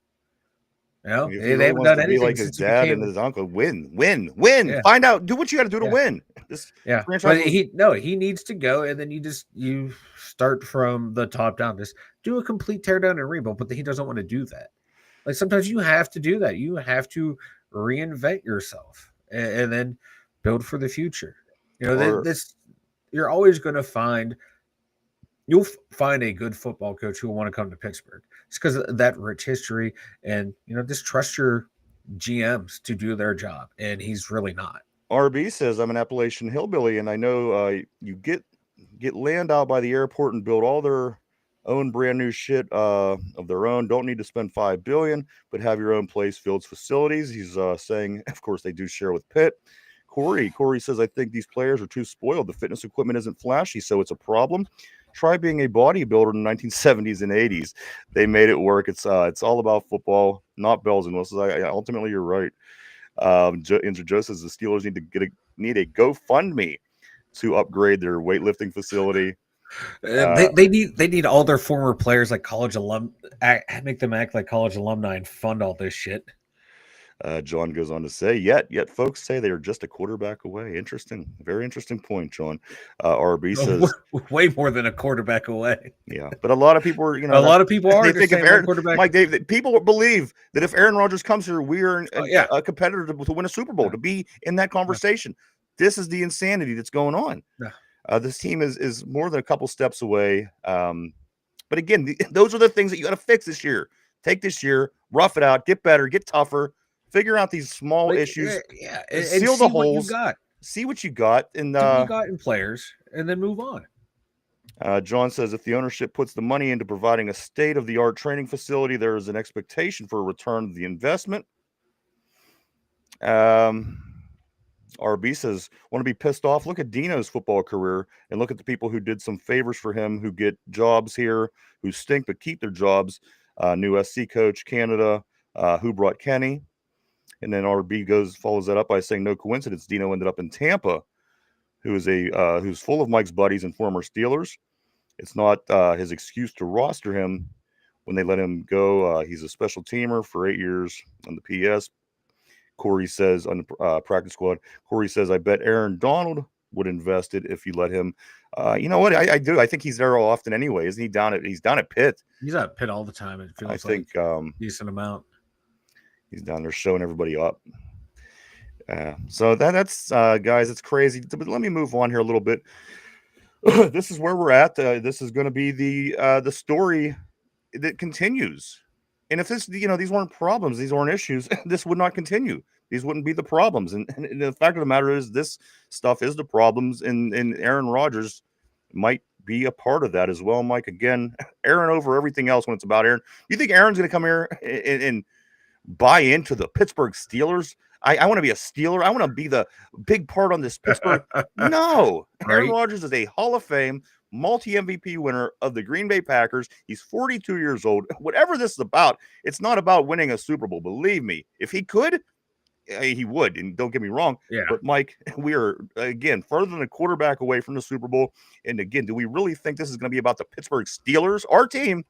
Speaker 3: They haven't done anything
Speaker 2: like his dad and his uncle. Win. Yeah. Find out. Do what you got to do to win.
Speaker 3: But he needs to go, and then you start from the top down. Just do a complete teardown and rebuild. But he doesn't want to do that. Like sometimes you have to do that. You have to reinvent yourself and then build for the future. You're always going to find. You'll find a good football coach who will want to come to Pittsburgh. It's because of that rich history, and just trust your GMs to do their job. And he's really not.
Speaker 2: RB says, I'm an Appalachian hillbilly, and I know you get land out by the airport and build all their own brand new shit of their own. Don't need to spend $5 billion, but have your own place, fields, facilities. He's saying, of course, they do share with Pitt. Corey says, I think these players are too spoiled. The fitness equipment isn't flashy, so it's a problem. Try being a bodybuilder in the 1970s and 80s. They made it work. It's all about football, not bells and whistles. Ultimately, you're right. Andrew Joe says the Steelers need a GoFundMe to upgrade their weightlifting facility.
Speaker 3: They need all their former players like college make them act like college alumni and fund all this shit.
Speaker 2: John goes on to say, yet folks say they are just a quarterback away. Interesting, very interesting point, John. RB says
Speaker 3: way more than a quarterback away.
Speaker 2: Yeah, but a lot of people are,
Speaker 3: a lot of people are.
Speaker 2: They think if Aaron, Mike, people believe that if Aaron Rodgers comes here, we are a competitor to win a Super Bowl, to be in that conversation. This is the insanity that's going on. This team is more than a couple steps away. But again, those are the things that you got to fix this year. Take this year, rough it out, get better, get tougher, figure out these small issues,
Speaker 3: and
Speaker 2: seal the holes, see what you got, and
Speaker 3: what you got in players, and then move on.
Speaker 2: John says if the ownership puts the money into providing a state-of-the-art training facility, there is an expectation for a return of the investment. RB says, want to be pissed off? Look at Dino's football career and look at the people who did some favors for him, who get jobs here, who stink but keep their jobs. New SC coach, Canada, who brought Kenny. And then RB follows that up by saying, no coincidence, Dino ended up in Tampa, who's full of Mike's buddies and former Steelers. It's not his excuse to roster him when they let him go. He's a special teamer for 8 years on the PS. Corey says on the practice squad, Corey says, I bet Aaron Donald would invest it if you let him. You know what? I do. I think he's there often anyway. Isn't he he's down at Pitt?
Speaker 3: He's at Pitt all the time. It feels decent amount.
Speaker 2: He's down there showing everybody up. So that's guys, it's crazy. But let me move on here a little bit. This is where we're at. This is going to be the story that continues. And if these weren't problems, these weren't issues, this would not continue. These wouldn't be the problems. And the fact of the matter is, this stuff is the problems, and Aaron Rodgers might be a part of that as well. Mike, again, Aaron over everything else when it's about Aaron. You think Aaron's going to come here and buy into the Pittsburgh Steelers? I want to be a Steeler. I want to be the big part on this Pittsburgh. No. Right? Aaron Rodgers is a Hall of Fame multi-MVP winner of the Green Bay Packers. He's 42 years old. Whatever this is about, it's not about winning a Super Bowl. Believe me, if he could, he would. And don't get me wrong.
Speaker 3: Yeah.
Speaker 2: But, Mike, we are, again, further than a quarterback away from the Super Bowl. And, again, do we really think this is going to be about the Pittsburgh Steelers, our team,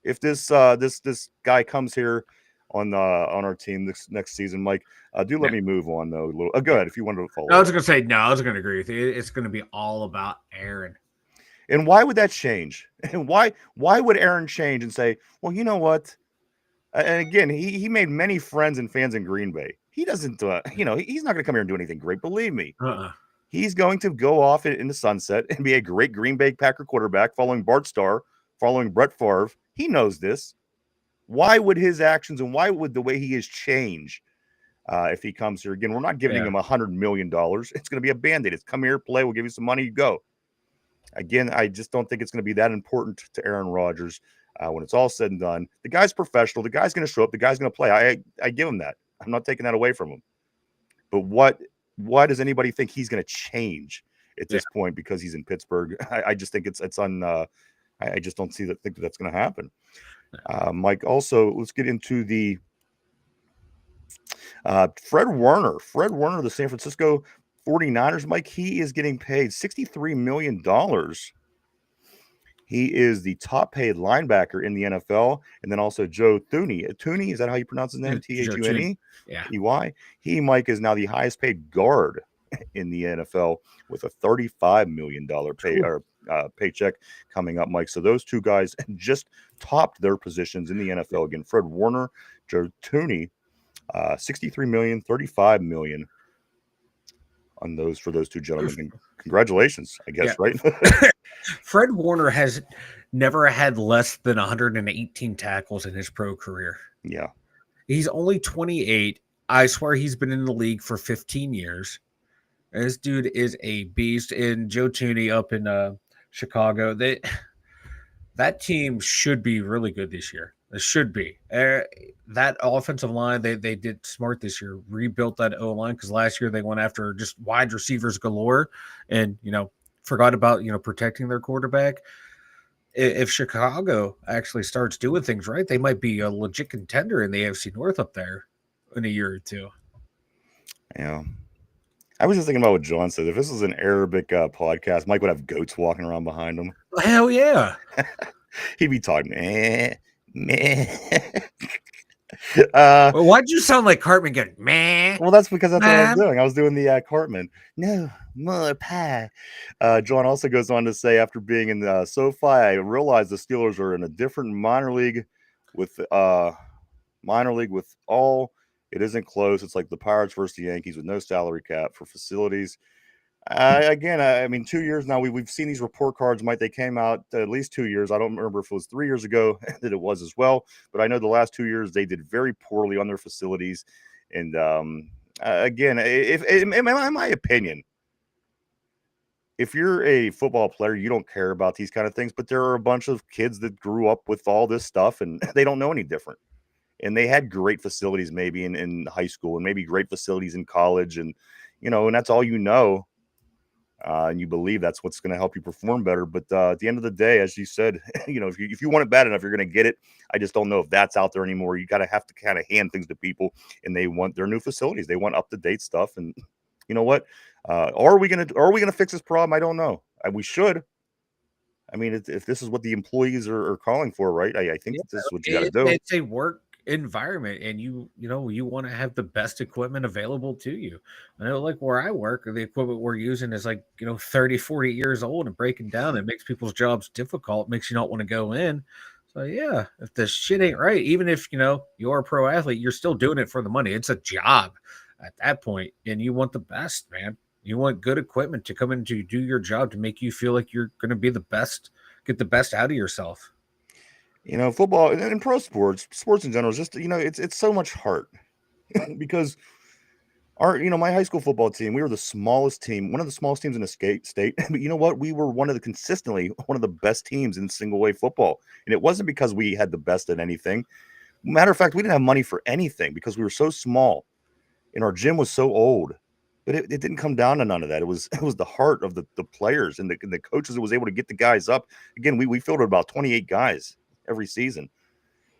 Speaker 2: if this guy comes here on our team this next season? Mike, do let me move on, though. A little. Go ahead if you wanted to follow.
Speaker 3: I was going to say, I was going to agree with you. It's going to be all about Aaron.
Speaker 2: And why would that change? And why would Aaron change and say, well, you know what? And again, he made many friends and fans in Green Bay. He doesn't, he's not going to come here and do anything great. Believe me. He's going to go off in the sunset and be a great Green Bay Packer quarterback following Bart Starr, following Brett Favre. He knows this. Why would his actions and why would the way he is change if he comes here? Again, we're not giving him $100 million. It's going to be a Band-Aid. It's come here, play, we'll give you some money, you go. Again, I just don't think it's going to be that important to Aaron Rodgers when it's all said and done. The guy's professional. The guy's going to show up. The guy's going to play. I give him that. I'm not taking that away from him. But why does anybody think he's going to change at this point because he's in Pittsburgh? I just think it's I just don't think that's going to happen. Mike, also, let's get into the Fred Warner. Fred Warner, the San Francisco 49ers, Mike, he is getting paid $63 million. He is the top paid linebacker in the NFL. And then also Joe Thuney. Thuney, is that how you pronounce his name? Thune?
Speaker 3: Yeah.
Speaker 2: E-Y. He, Mike, is now the highest paid guard in the NFL with a $35 million paycheck coming up, Mike. So those two guys just topped their positions in the NFL. Again, Fred Warner, Joe Thuney, $63 million, $35 million. On those for those two gentlemen. Congratulations, I guess, right?
Speaker 3: Fred Warner has never had less than 118 tackles in his pro career.
Speaker 2: Yeah.
Speaker 3: He's only 28. I swear he's been in the league for 15 years. This dude is a beast. And Joe Thuney up in Chicago, that team should be really good this year. It should be. That offensive line, they did smart this year. Rebuilt that O-line because last year they went after just wide receivers galore and, forgot about, protecting their quarterback. If Chicago actually starts doing things right, they might be a legit contender in the AFC North up there in a year or two.
Speaker 2: Yeah. I was just thinking about what John said. If this was an Arabic podcast, Mike would have goats walking around behind him.
Speaker 3: Hell yeah.
Speaker 2: He'd be talking, meh, meh.
Speaker 3: Well, why'd you sound like Cartman getting meh?
Speaker 2: Well, that's because that's what I was
Speaker 3: Ma'am?
Speaker 2: doing. I was doing the Cartman. No, more pie. John also goes on to say, after being in the SoFi, I realized the Steelers are in a different minor league with all. It isn't close. It's like the Pirates versus the Yankees with no salary cap for facilities. I mean, 2 years now. We've seen these report cards. They came out at least 2 years. I don't remember if it was 3 years ago that it was as well. But I know the last 2 years they did very poorly on their facilities. And again, if in my opinion, if you're a football player, you don't care about these kind of things. But there are a bunch of kids that grew up with all this stuff, and they don't know any different. And they had great facilities maybe in high school, and maybe great facilities in college, and and that's all you know. And you believe that's what's going to help you perform better. But at the end of the day, as you said, if you want it bad enough, you're going to get it. I just don't know if that's out there anymore. You have to kind of hand things to people, and they want their new facilities. They want up to date stuff. And you know what? Are we gonna fix this problem? I don't know. We should. I mean, if this is what the employees are calling for, right? I think
Speaker 3: Yeah,
Speaker 2: this is what you got to do.
Speaker 3: it's a work environment, and you want to have the best equipment available to you. I know, like where I work, the equipment we're using is like 30, 40 years old and breaking down. It makes people's jobs difficult, makes you not want to go in. So yeah, if the shit ain't right, even if you're a pro athlete, you're still doing it for the money. It's a job at that point, and you want the best, man. You want good equipment to come in to do your job, to make you feel like you're going to be the best, get the best out of yourself.
Speaker 2: Football and pro sports in general is just it's so much heart because my high school football team, we were the smallest team, one of the smallest teams in the state. But you know what? We were consistently one of the best teams in single way football, and it wasn't because we had the best at anything. Matter of fact, we didn't have money for anything because we were so small, and our gym was so old. But it didn't come down to none of that. It was the heart of the players and the coaches that was able to get the guys up. Again, we fielded about 28 guys every season.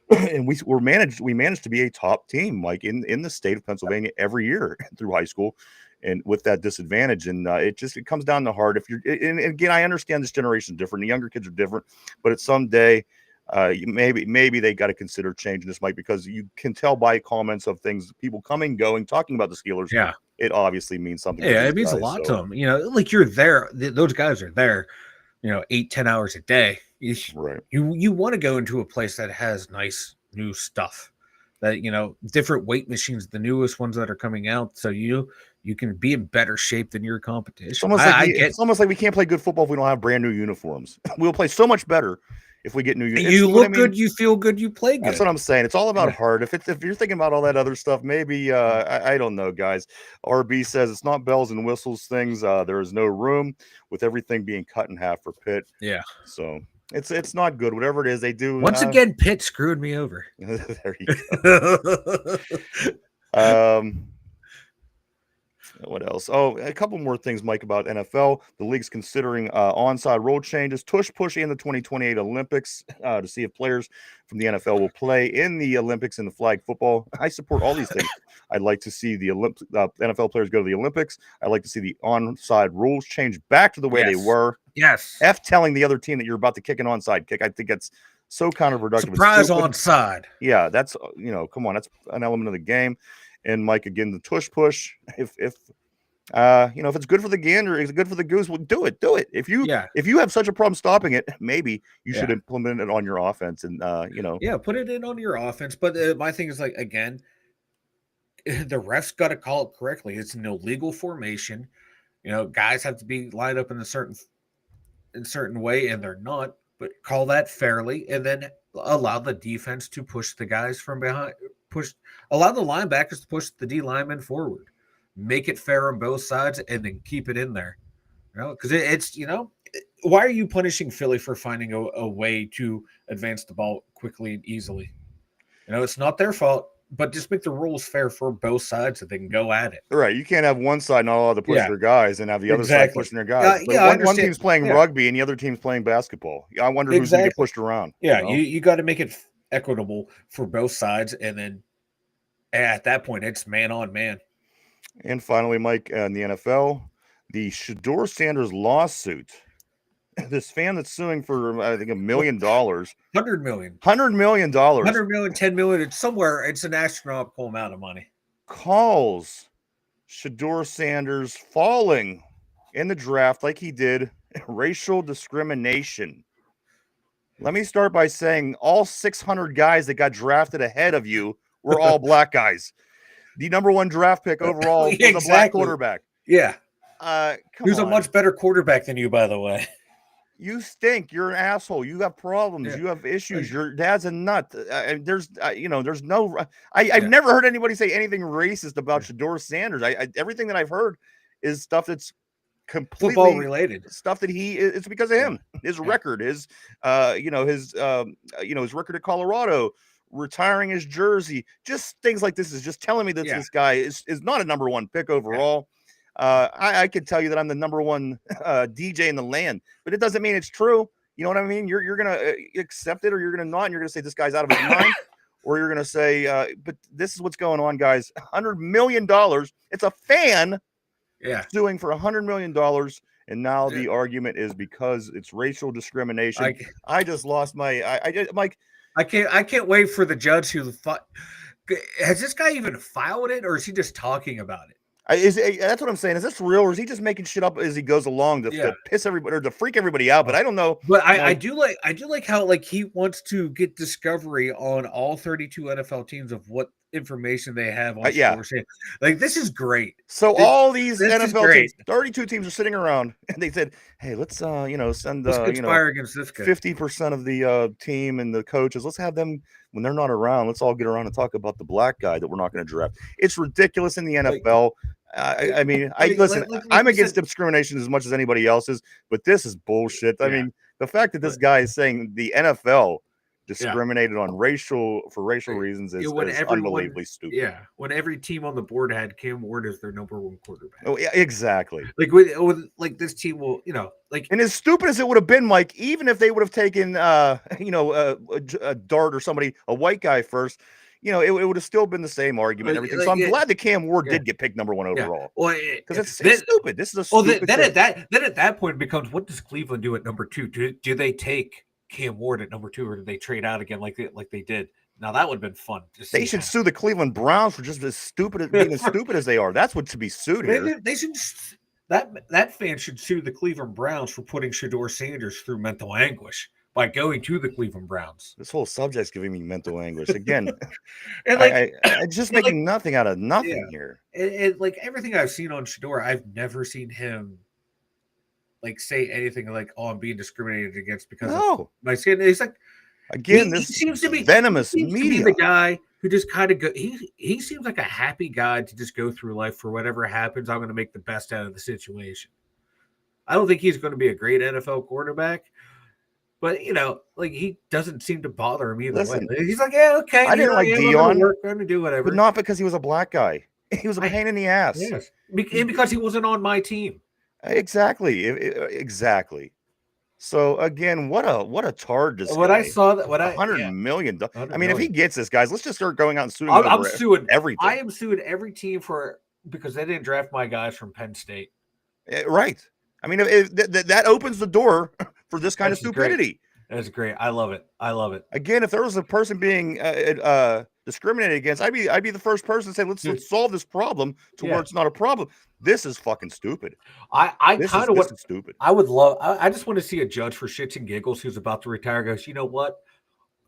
Speaker 2: And we managed to be a top team, like in the state of Pennsylvania every year through high school, and with that disadvantage. And it comes down to heart. If you're, and again, I understand this generation is different. The younger kids are different, but at some day, maybe they got to consider changing this, Mike, because you can tell by comments of things, people coming, going, talking about the Steelers.
Speaker 3: Yeah,
Speaker 2: it obviously means something.
Speaker 3: Yeah, it means a lot to them. Like you're there. Those guys are there. 8-10 hours a day.
Speaker 2: Right.
Speaker 3: You want to go into a place that has nice new stuff. That different weight machines, the newest ones that are coming out, so you can be in better shape than your competition.
Speaker 2: It's almost like we can't play good football if we don't have brand new uniforms. We'll play so much better if we get new uniforms.
Speaker 3: You look good, you feel good, you play good.
Speaker 2: That's what I'm saying. It's all about heart. If you're thinking about all that other stuff, maybe I don't know, guys. RB says it's not bells and whistles things. There is no room, with everything being cut in half for Pitt.
Speaker 3: Yeah.
Speaker 2: So it's not good. Whatever it is, they do.
Speaker 3: Once again, Pitt screwed me over.
Speaker 2: There you go. What else? Oh, a couple more things, Mike, about NFL. The league's considering onside rule changes, push in the 2028 Olympics to see if players from the NFL will play in the Olympics in the flag football. I support all these things. I'd like to see the NFL players go to the Olympics. I'd like to see the onside rules change back to the way they were.
Speaker 3: Yes.
Speaker 2: Telling the other team that you're about to kick an onside kick. I think that's so counterproductive.
Speaker 3: Surprise onside.
Speaker 2: Yeah, that's come on, that's an element of the game. And Mike, again, the push. If it's good for the gander, it's good for the goose. Well, do it. If you have such a problem stopping it, maybe you should implement it on your offense. And
Speaker 3: put it in on your offense. But my thing is, like, again, the refs got to call it correctly. It's an illegal formation. Guys have to be lined up in a certain way, and they're not. But call that fairly, and then allow the defense to push the guys from behind. Allow the linebackers to push the D linemen forward. Make it fair on both sides, and then keep it in there. Because it's why are you punishing Philly for finding a way to advance the ball quickly and easily? It's not their fault, but just make the rules fair for both sides so they can go at it.
Speaker 2: Right. You can't have one side not allowed to push their guys and have the other side pushing their guys. One team's playing rugby and the other team's playing basketball. I wonder who's going to get pushed around.
Speaker 3: Yeah, you got to make it equitable for both sides, and then at that point, it's man on man.
Speaker 2: And finally, Mike, in the NFL, the Shador Sanders lawsuit. This fan that's suing for, I think, $1 million. $100
Speaker 3: 100 million.
Speaker 2: million
Speaker 3: 100 million, 10 million. It's somewhere. It's an astronomical amount of money.
Speaker 2: calls Shador Sanders falling in the draft like he did racial discrimination. Let me start by saying all 600 guys that got drafted ahead of you were all black guys. The number 1 draft pick overall was a black quarterback.
Speaker 3: Yeah.
Speaker 2: Come
Speaker 3: Who's
Speaker 2: on.
Speaker 3: a much better quarterback than you, by the way.
Speaker 2: You stink. You're an asshole. You have problems.
Speaker 3: Yeah.
Speaker 2: You have issues. Your dad's a nut. There's no. I've never heard anybody say anything racist about Shador Sanders. Everything that I've heard is stuff that's completely
Speaker 3: Football related.
Speaker 2: Stuff that it's because of him. His record, his record at Colorado, retiring his jersey, just things like this is just telling me that this guy is not a number 1 pick overall. I could tell you that I'm the number 1 DJ in the land, but it doesn't mean it's true. You know what I mean? You're gonna accept it, or you're gonna not, and you're gonna say this guy's out of his mind, or you're gonna say, but this is what's going on, guys. $100 million. It's a fan, suing for $100 million, and now the argument is because it's racial discrimination. I just lost my. Mike.
Speaker 3: I can't wait for the judge who has this guy even filed it, or is he just talking about it?
Speaker 2: That's what I'm saying. Is this real, or is he just making shit up as he goes along to piss everybody or to freak everybody out? But I don't know.
Speaker 3: But I do like how he wants to get discovery on all 32 NFL teams of what information they have on Like, this is great.
Speaker 2: So all these NFL teams, 32 teams are sitting around, and they said, "Hey, let's send
Speaker 3: conspire against this guy.
Speaker 2: 50% of the team and the coaches. Let's have them when they're not around. Let's all get around and talk about the black guy that we're not going to draft." It's ridiculous in the NFL. Listen. I'm against discrimination as much as anybody else is, but this is bullshit. I mean, the fact that this guy is saying the NFL discriminated on racial reasons is unbelievably stupid.
Speaker 3: Yeah, when every team on the board had Cam Ward as their number 1 quarterback.
Speaker 2: Oh, yeah, exactly.
Speaker 3: Like this team will,
Speaker 2: and as stupid as it would have been, Mike, even if they would have taken, a Dart or somebody, a white guy first, it would have still been the same argument and everything. So I'm glad that Cam Ward did get picked number 1 overall.
Speaker 3: Well,
Speaker 2: because it's stupid. This is a stupid
Speaker 3: then at that point it becomes, what does Cleveland do at number 2? Do they take Cam Ward at number 2, or did they trade out again like they did? Now that would have been fun.
Speaker 2: They should sue the Cleveland Browns for just as stupid as they are. That's what to be sued here.
Speaker 3: They should. That fan should sue the Cleveland Browns for putting Shador Sanders through mental anguish by going to the Cleveland Browns.
Speaker 2: This whole subject's giving me mental anguish again. And I just making nothing out of nothing here.
Speaker 3: And like everything I've seen on Shador, I've never seen him say anything like, "Oh, I'm being discriminated against because of my skin." He's like,
Speaker 2: again, this
Speaker 3: seems to be
Speaker 2: venomous media.
Speaker 3: The guy who just kind of he seems like a happy guy to just go through life for whatever happens. I'm going to make the best out of the situation. I don't think he's going to be a great NFL quarterback, but he doesn't seem to bother him either way. He's like, "Yeah, okay."
Speaker 2: I didn't like Dion.
Speaker 3: I'm going to do whatever,
Speaker 2: but not because he was a black guy. He was a pain in the ass.
Speaker 3: Yes, and because he wasn't on my team.
Speaker 2: Exactly. So again, what a tard this
Speaker 3: guy. I saw that,
Speaker 2: $100 million. I mean, if he gets this, guys, let's just start going out and suing.
Speaker 3: I'm suing
Speaker 2: everything.
Speaker 3: I am suing every team because they didn't draft my guys from Penn State.
Speaker 2: Right. I mean, that opens the door for this kind of stupidity.
Speaker 3: That's great. I love it.
Speaker 2: Again, if there was a person being discriminated against, I'd be the first person to say, let's solve this problem where it's not a problem. This is fucking stupid.
Speaker 3: This is
Speaker 2: stupid.
Speaker 3: I just want to see a judge for shits and giggles who's about to retire goes, "You know what?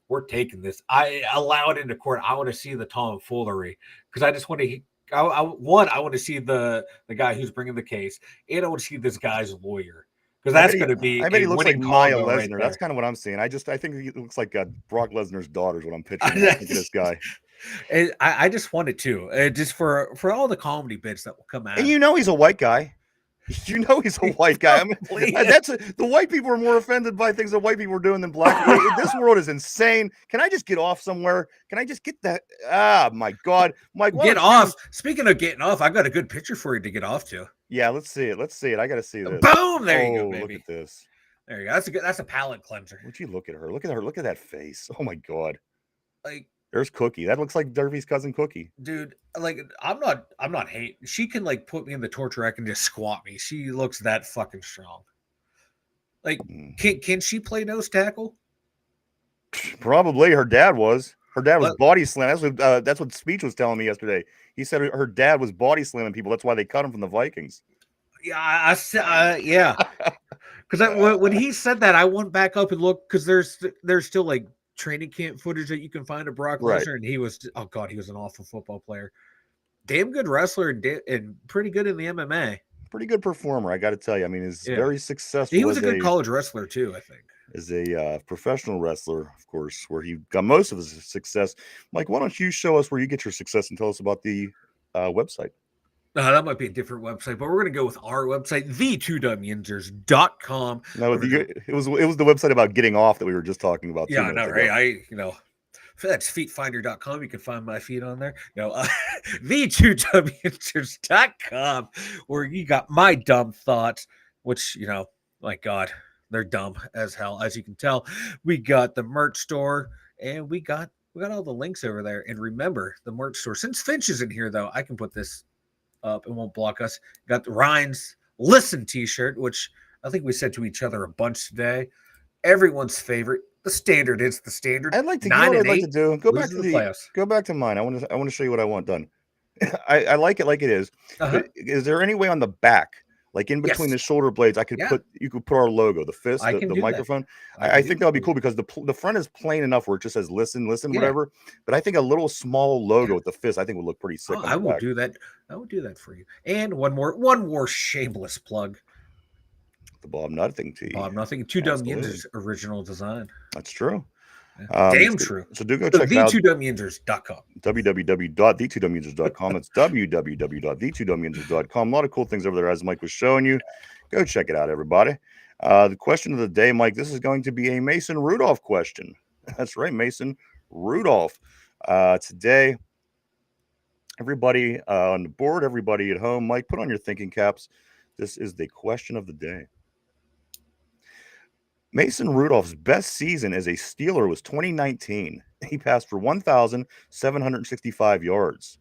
Speaker 3: We're taking this. I allow it into court. I want to see the tomfoolery because I just want to. I want to see the guy who's bringing the case, and I want to see this guy's lawyer because that's going to be.
Speaker 2: I bet he looks like Maya Lesnar. That's kind of what I'm seeing. I think he looks like Brock Lesnar's daughter is what I'm picturing. This guy.
Speaker 3: And I just wanted to just for all the comedy bits that will come out.
Speaker 2: And he's a white guy. He's a white guy. I mean, the white people are more offended by things that white people are doing than black. This world is insane. Can I just get off somewhere? Can I just get that? Ah, my God, Mike,
Speaker 3: get off. Speaking of getting off, I've got a good picture for you to get off to.
Speaker 2: Yeah, let's see it. I got to see this.
Speaker 3: Boom! There you go, baby.
Speaker 2: Look at this.
Speaker 3: There you go. That's a palate cleanser.
Speaker 2: Would you look at her? Look at that face. Oh my God. There's Cookie. That looks like Derby's cousin Cookie.
Speaker 3: Dude, like I'm not hate. She can like put me in the torture rack and just squat me. She looks that fucking strong. Like, can she play nose tackle?
Speaker 2: Probably. Her dad was. Her dad was
Speaker 3: What?
Speaker 2: body slam. That's what Speech was telling me yesterday. He said her dad was body slamming people. That's why they cut him from the Vikings.
Speaker 3: Yeah, I said, yeah. Because when he said that, I went back up and looked because there's still like training camp footage that you can find of Brock
Speaker 2: Right.
Speaker 3: Lesnar, and he was he was an awful football player, damn good wrestler, and pretty good in the MMA.
Speaker 2: Pretty good performer, I got to tell you. I mean, he's very successful.
Speaker 3: He was a good college wrestler too, I think.
Speaker 2: As a professional wrestler, of course, where he got most of his success. Mike, why don't you show us where you get your success and tell us about the website?
Speaker 3: That might be a different website, but we're going to go with our website, the2dumyinjers.com.
Speaker 2: No, it was the website about getting off that we were just talking about.
Speaker 3: Yeah, no, right? That's feetfinder.com. You can find my feet on there. No, the2dumyinjers.com, where you got my dumb thoughts, which, my God, they're dumb as hell, as you can tell. We got the merch store, and we got all the links over there. And remember, the merch store, since Finch is in here, though, I can put this up. It won't block us. Got the Ryan's Listen t-shirt, which I think we said to each other a bunch today. Everyone's favorite. The standard is the standard.
Speaker 2: I'd like to do. Go back to the
Speaker 3: playoffs.
Speaker 2: Go back to mine. I want to show you what I want done. I like it like it is. Is there any way on the back, like in between the shoulder blades, you could put our logo, the fist, the microphone? I think that would be cool because the front is plain enough where it just says listen, whatever. But I think a little small logo with the fist, I think would look pretty sick.
Speaker 3: I will do that. I will do that for you. And one more shameless plug.
Speaker 2: The Bob Nothing tee.
Speaker 3: Bob Nothing. 2 Dumb Yinzers original design.
Speaker 2: That's true.
Speaker 3: Damn true.
Speaker 2: So do go check out
Speaker 3: the2dumyinjers.com.
Speaker 2: www.the2dumyinjers.com. It's www.the2dumyinjers.com. A lot of cool things over there, as Mike was showing you. Go check it out, everybody. The question of the day, Mike, this is going to be a Mason Rudolph question. That's right, Mason Rudolph. Today, everybody on the board, everybody at home, Mike, put on your thinking caps. This is the question of the day. Mason Rudolph's best season as a Steeler was 2019. He passed for 1,765 yards.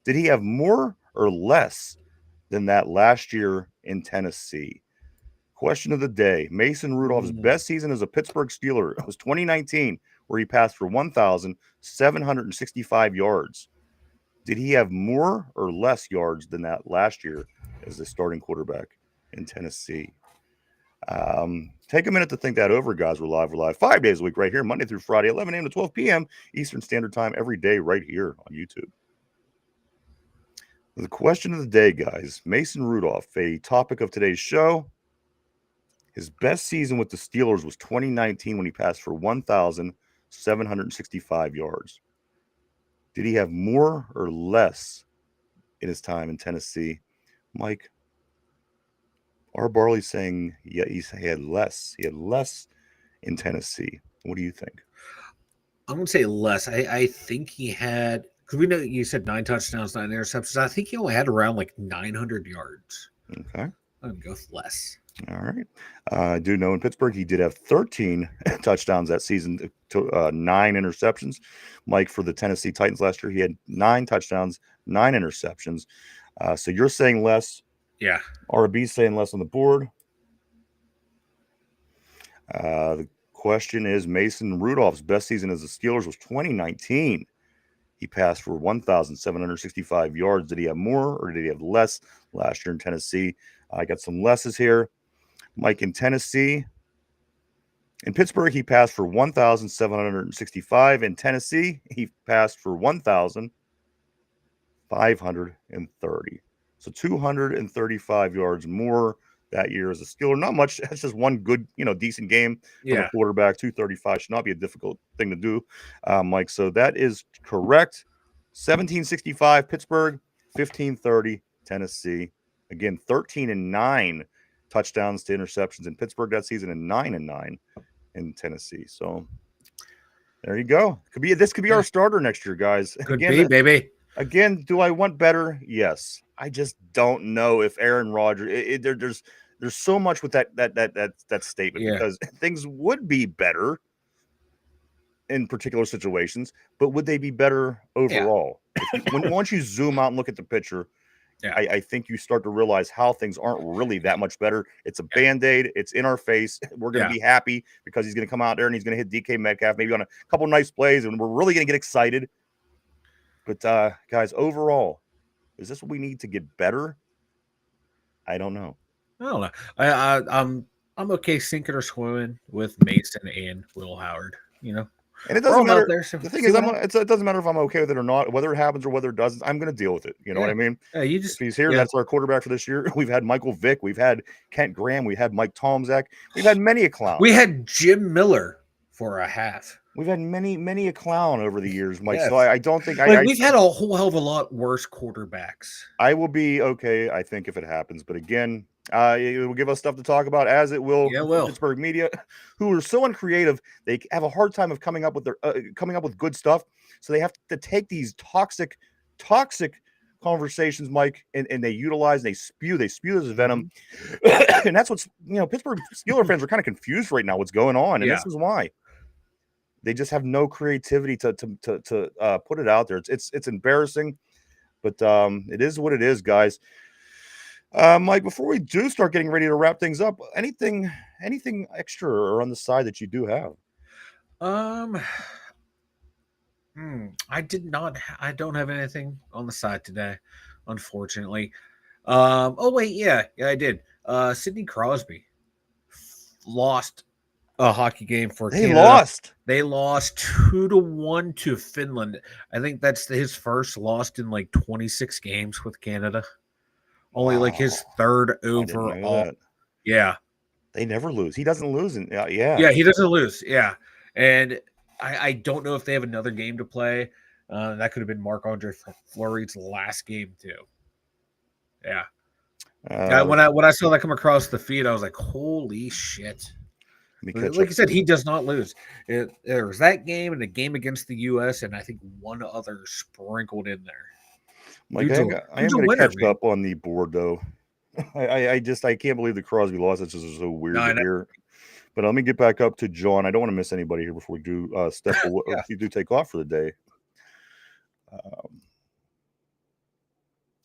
Speaker 2: Did he have more or less than that last year in Tennessee? Question of the day. Mason Rudolph's best season as a Pittsburgh Steeler was 2019, where he passed for 1,765 yards. Did he have more or less yards than that last year as the starting quarterback in Tennessee? Take a minute to think that over, guys. We're live 5 days a week right here, Monday through Friday, 11 a.m. to 12 p.m. Eastern Standard Time every day right here on YouTube. The question of the day, guys. Mason Rudolph, a topic of today's show. His best season with the Steelers was 2019 when he passed for 1,765 yards. Did he have more or less in his time in Tennessee? Mike? R. Barley's saying he had less. He had less in Tennessee. What do you think?
Speaker 3: I'm going to say less. I think he had, because we know you said 9 touchdowns, 9 interceptions. I think he only had around like 900 yards.
Speaker 2: Okay.
Speaker 3: I'm going to go with less.
Speaker 2: All right. I do know in Pittsburgh he did have 13 touchdowns that season to 9 interceptions. Mike, for the Tennessee Titans last year, he had 9 touchdowns, 9 interceptions. So you're saying less.
Speaker 3: Yeah.
Speaker 2: RB's saying less on the board. The question is, Mason Rudolph's best season as the Steelers was 2019. He passed for 1,765 yards. Did he have more or did he have less last year in Tennessee? I got some lesses here. Mike, in Tennessee. In Pittsburgh, he passed for 1,765. In Tennessee, he passed for 1,530. So 235 yards more that year as a Steeler. Not much. That's just one good, decent game from a quarterback. 235 should not be a difficult thing to do, Mike. So that is correct. 1,765 Pittsburgh, 1,530 Tennessee. Again, 13-9 touchdowns to interceptions in Pittsburgh that season, and 9-9 in Tennessee. So there you go. This could be our starter next year, guys.
Speaker 3: Could be, baby.
Speaker 2: Again, do I want better? Yes. I just don't know if Aaron Rodgers. There's so much with that statement because things would be better in particular situations, but would they be better overall? Once you zoom out and look at the picture, I think you start to realize how things aren't really that much better. It's a Band-Aid. It's in our face. We're going to be happy because he's going to come out there and he's going to hit DK Metcalf maybe on a couple nice plays, and we're really going to get excited. But, guys, overall, is this what we need to get better? I don't know.
Speaker 3: I don't know. I'm okay sinking or swimming with Mason and Will Howard,
Speaker 2: And it doesn't matter.
Speaker 3: There, so
Speaker 2: the thing is, it doesn't matter if I'm okay with it or not, whether it happens or whether it doesn't. I'm going to deal with it. You know what I mean? If he's here, that's our quarterback for this year. We've had Michael Vick. We've had Kent Graham. We've had Mike Tomczak. We've had many a clown.
Speaker 3: We had Jim Miller for a half.
Speaker 2: We've had many a clown over the years, Mike. So I don't think
Speaker 3: we've had a whole hell of a lot worse quarterbacks.
Speaker 2: I will be okay, I think, if it happens. But again, it will give us stuff to talk about, as it will. Pittsburgh media, who are so uncreative, they have a hard time of coming up with good stuff. So they have to take these toxic conversations, Mike, and they utilize, they spew this venom, and that's what's Pittsburgh Steelers fans are kind of confused right now. What's going on, and this is why. They just have no creativity to put it out there. It's embarrassing, but it is what it is, guys. Mike, before we do start getting ready to wrap things up, anything extra or on the side that you do have?
Speaker 3: I don't have anything on the side today, unfortunately. Oh wait, yeah, I did. Sidney Crosby lost a hockey game for Canada. They lost 2-1 to Finland. I think that's his first loss in like 26 games with Canada. Only like his third overall. Yeah.
Speaker 2: They never lose. He doesn't lose.
Speaker 3: Yeah, he doesn't lose. Yeah. And I don't know if they have another game to play. That could have been Marc-Andre Fleury's last game too. Yeah. When I saw that come across the feed, I was like, holy shit. Like you said, he does not lose. There was that game and a game against the U.S. and I think one other sprinkled in there.
Speaker 2: Mike, I am going to catch up on the board, though. I can't believe the Crosby loss. It's just so weird to hear. But let me get back up to John. I don't want to miss anybody here before we do step away, or if you do take off for the day.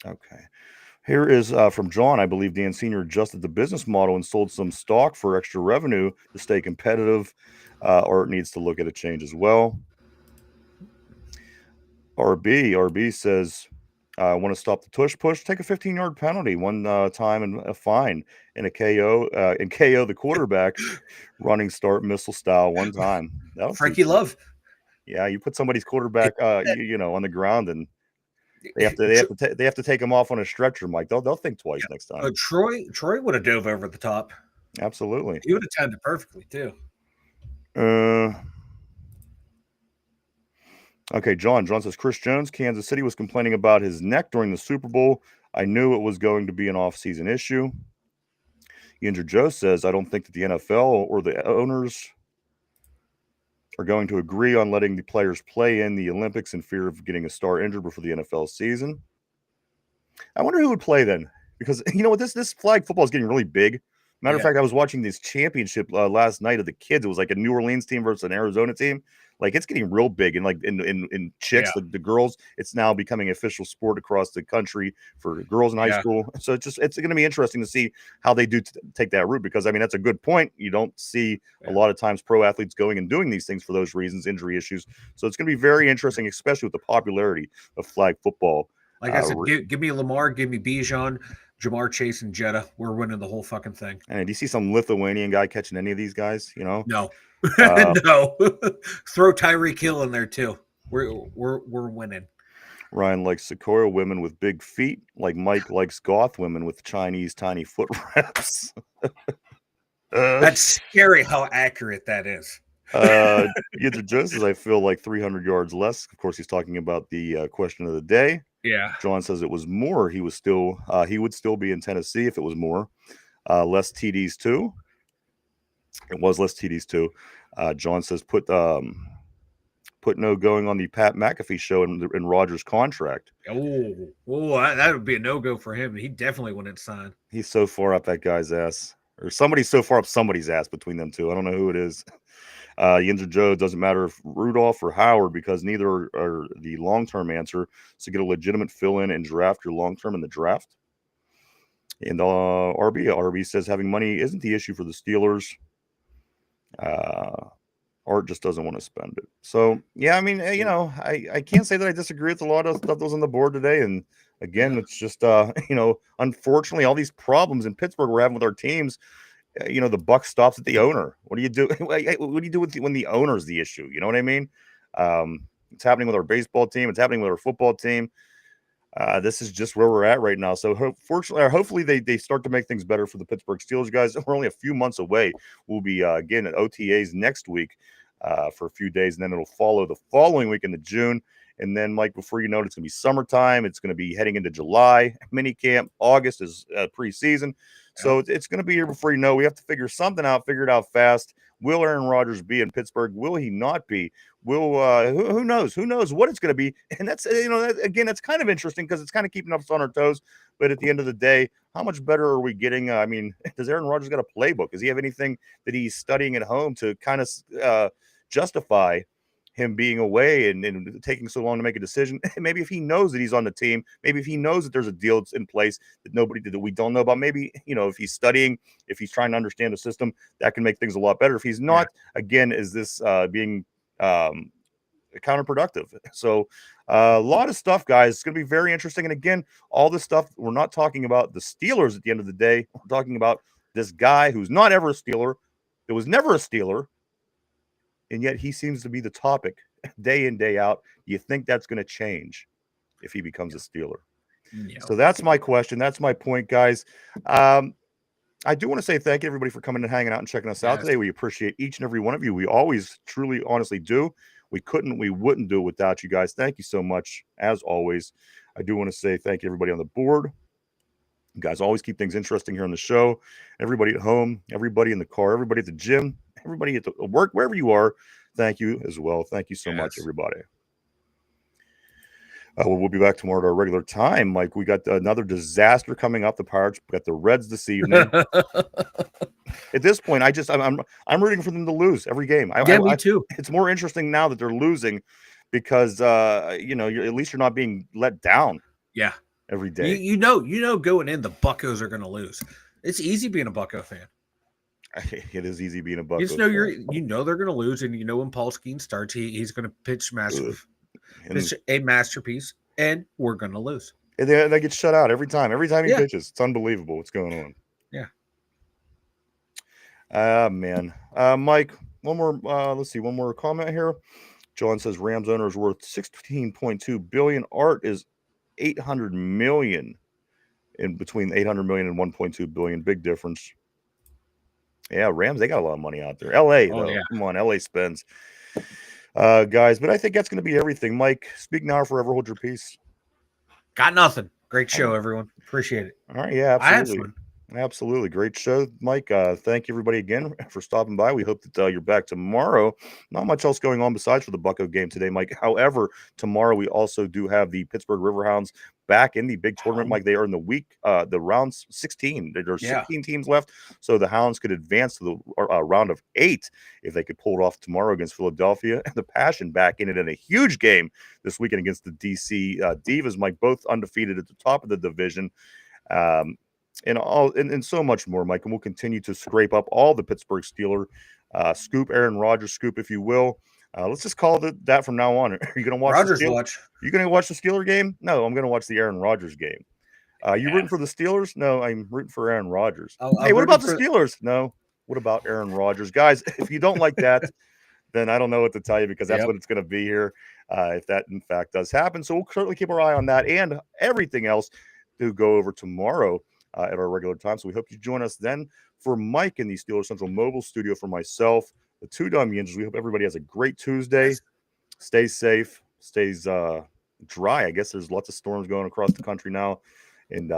Speaker 2: Okay. Here is from John. I believe Dan Sr. adjusted the business model and sold some stock for extra revenue to stay competitive, or it needs to look at a change as well. RB says, I want to stop the tush push, take a 15-yard penalty one time and a fine, and a KO the quarterback running start missile style one time.
Speaker 3: Frankie Love.
Speaker 2: Yeah, you put somebody's quarterback on the ground and they have to take him off on a stretcher, Mike. They'll think twice next time.
Speaker 3: Troy would have dove over the top.
Speaker 2: Absolutely.
Speaker 3: He would have timed it perfectly too.
Speaker 2: Okay, John says Chris Jones, Kansas City, was complaining about his neck during the Super Bowl. I knew it was going to be an off-season issue. Andrew Joe says, I don't think that the NFL or the owners are going to agree on letting the players play in the Olympics in fear of getting a star injured before the NFL season. I wonder who would play then, because this flag football is getting really big. Matter of fact, I was watching this championship last night of the kids. It was like a New Orleans team versus an Arizona team. Like, it's getting real big, and like in chicks, the girls, it's now becoming an official sport across the country for girls in high school. So it's going to be interesting to see how they do take that route, because that's a good point. You don't see a lot of times pro athletes going and doing these things for those reasons, injury issues. So it's going to be very interesting, especially with the popularity of flag football.
Speaker 3: Like I said, give me Lamar, give me Bijan, Jamar Chase, and Jetta. We're winning the whole fucking thing.
Speaker 2: And do you see some Lithuanian guy catching any of these guys?
Speaker 3: No. No. Throw Tyreek Hill in there too. We're winning.
Speaker 2: Ryan likes Sequoia women with big feet, like Mike likes goth women with Chinese tiny foot wraps.
Speaker 3: That's scary how accurate that is.
Speaker 2: Either Joe says, I feel like 300 yards less. Of course, he's talking about the question of the day.
Speaker 3: Yeah.
Speaker 2: John says it was more. He would still be in Tennessee if it was more. Less TDs too. It was less TDs too. John says put no going on the Pat McAfee show in Rodgers' contract.
Speaker 3: Oh, that would be a no-go for him. He definitely wouldn't sign.
Speaker 2: He's so far up that guy's ass, or somebody's so far up somebody's ass between them two. I don't know who it is. Yinzer Joe, doesn't matter if Rudolph or Howard, because neither are the long-term answer. So get a legitimate fill-in and draft your long-term in the draft. And RB says having money isn't the issue for the Steelers. Art just doesn't want to spend it. So, yeah, I mean, I can't say that I disagree with a lot of stuff that was on the board today. And again, it's just, unfortunately, all these problems in Pittsburgh we're having with our teams, the buck stops at the owner. What do you do? What do you do when the owner's the issue? You know what I mean? It's happening with our baseball team. It's happening with our football team. This is just where we're at right now. So hopefully they start to make things better for the Pittsburgh Steelers, guys. We're only a few months away. We'll be again at OTAs next week for a few days, and then it'll follow the following week into June. And then, Mike, before you know it, it's going to be summertime. It's going to be heading into July, mini camp. August is preseason. So it's going to be here before you know. We have to figure something out, figure it out fast. Will Aaron Rodgers be in Pittsburgh? Will he not be? Will who knows? Who knows what it's going to be? And that's again, that's kind of interesting because it's kind of keeping us on our toes. But at the end of the day, how much better are we getting? I mean, does Aaron Rodgers got a playbook? Does he have anything that he's studying at home to kind of justify him being away and taking so long to make a decision? Maybe if he knows that he's on the team, maybe if he knows that there's a deal that's in place that we don't know about, maybe, if he's studying, if he's trying to understand the system, that can make things a lot better. If he's not, again, is this being counterproductive? So a lot of stuff, guys. It's going to be very interesting. And again, all this stuff, we're not talking about the Steelers at the end of the day. We're talking about this guy who's not ever a Steeler, that was never a Steeler, and yet he seems to be the topic day in, day out. You think that's going to change if he becomes a Steeler? Yeah. So that's my question. That's my point, guys. I do want to say thank you, everybody, for coming and hanging out and checking us out today. We appreciate each and every one of you. We always, truly, honestly do. We wouldn't do it without you guys. Thank you so much, as always. I do want to say thank you, everybody on the board. You guys always keep things interesting here on the show. Everybody at home, everybody in the car, everybody at the gym, everybody at the work, wherever you are, thank you as well. Thank you so much, everybody. We'll be back tomorrow at our regular time, Mike. We got another disaster coming up. The Pirates got the Reds this evening. At this point, I'm rooting for them to lose every game.
Speaker 3: Me too.
Speaker 2: It's more interesting now that they're losing because at least you're not being let down.
Speaker 3: Yeah.
Speaker 2: Every day.
Speaker 3: Going in, the Buccos are going to lose. It's easy being a Bucco fan.
Speaker 2: It is easy being a Bucco.
Speaker 3: They're going to lose, and when Paul Skeen starts, he's going to pitch a masterpiece, and we're going to lose.
Speaker 2: And they get shut out every time. Every time he pitches, it's unbelievable what's going on. Yeah. Man, Mike. One more. Let's see. One more comment here. John says Rams owner is worth $16.2 billion. Art is $800 million. In between $800 million and $1.2 billion, big difference. Yeah, Rams, they got a lot of money out there. LA, though. Yeah. Come on, LA spends. Guys, but I think that's going to be everything. Mike, speak now or forever hold your peace.
Speaker 3: Got nothing. Great show, everyone. Appreciate it.
Speaker 2: All right, yeah, absolutely. Absolutely. Great show, Mike. Thank you, everybody, again, for stopping by. We hope that you're back tomorrow. Not much else going on besides for the Bucco game today, Mike. However, tomorrow we also do have the Pittsburgh Riverhounds back in the big tournament, Mike. They are in the rounds 16. There's 16 teams left, so the Hounds could advance to the round of 8 if they could pull it off tomorrow against Philadelphia. And the Passion back in it in a huge game this weekend against the DC Divas, Mike, both undefeated at the top of the division. And so much more, Mike. And we'll continue to scrape up all the Pittsburgh Steeler scoop, Aaron Rodgers scoop, if you will. Let's just call it that from now on. Are you going to watch
Speaker 3: Rodgers
Speaker 2: the
Speaker 3: watch?
Speaker 2: You going to watch the Steeler game? No, I'm going to watch the Aaron Rodgers game. You rooting for the Steelers? No, I'm rooting for Aaron Rodgers. Hey, what about the Steelers? No. What about Aaron Rodgers? Guys, if you don't like that, then I don't know what to tell you, because that's what it's going to be here if that, in fact, does happen. So we'll certainly keep our eye on that and everything else to go over tomorrow at our regular time. So we hope you join us then. For Mike in the Steelers Central Mobile Studio, for myself, the Two Dumb Yinzers, we hope everybody has a great Tuesday. Stay safe, stays dry. I guess there's lots of storms going across the country now. And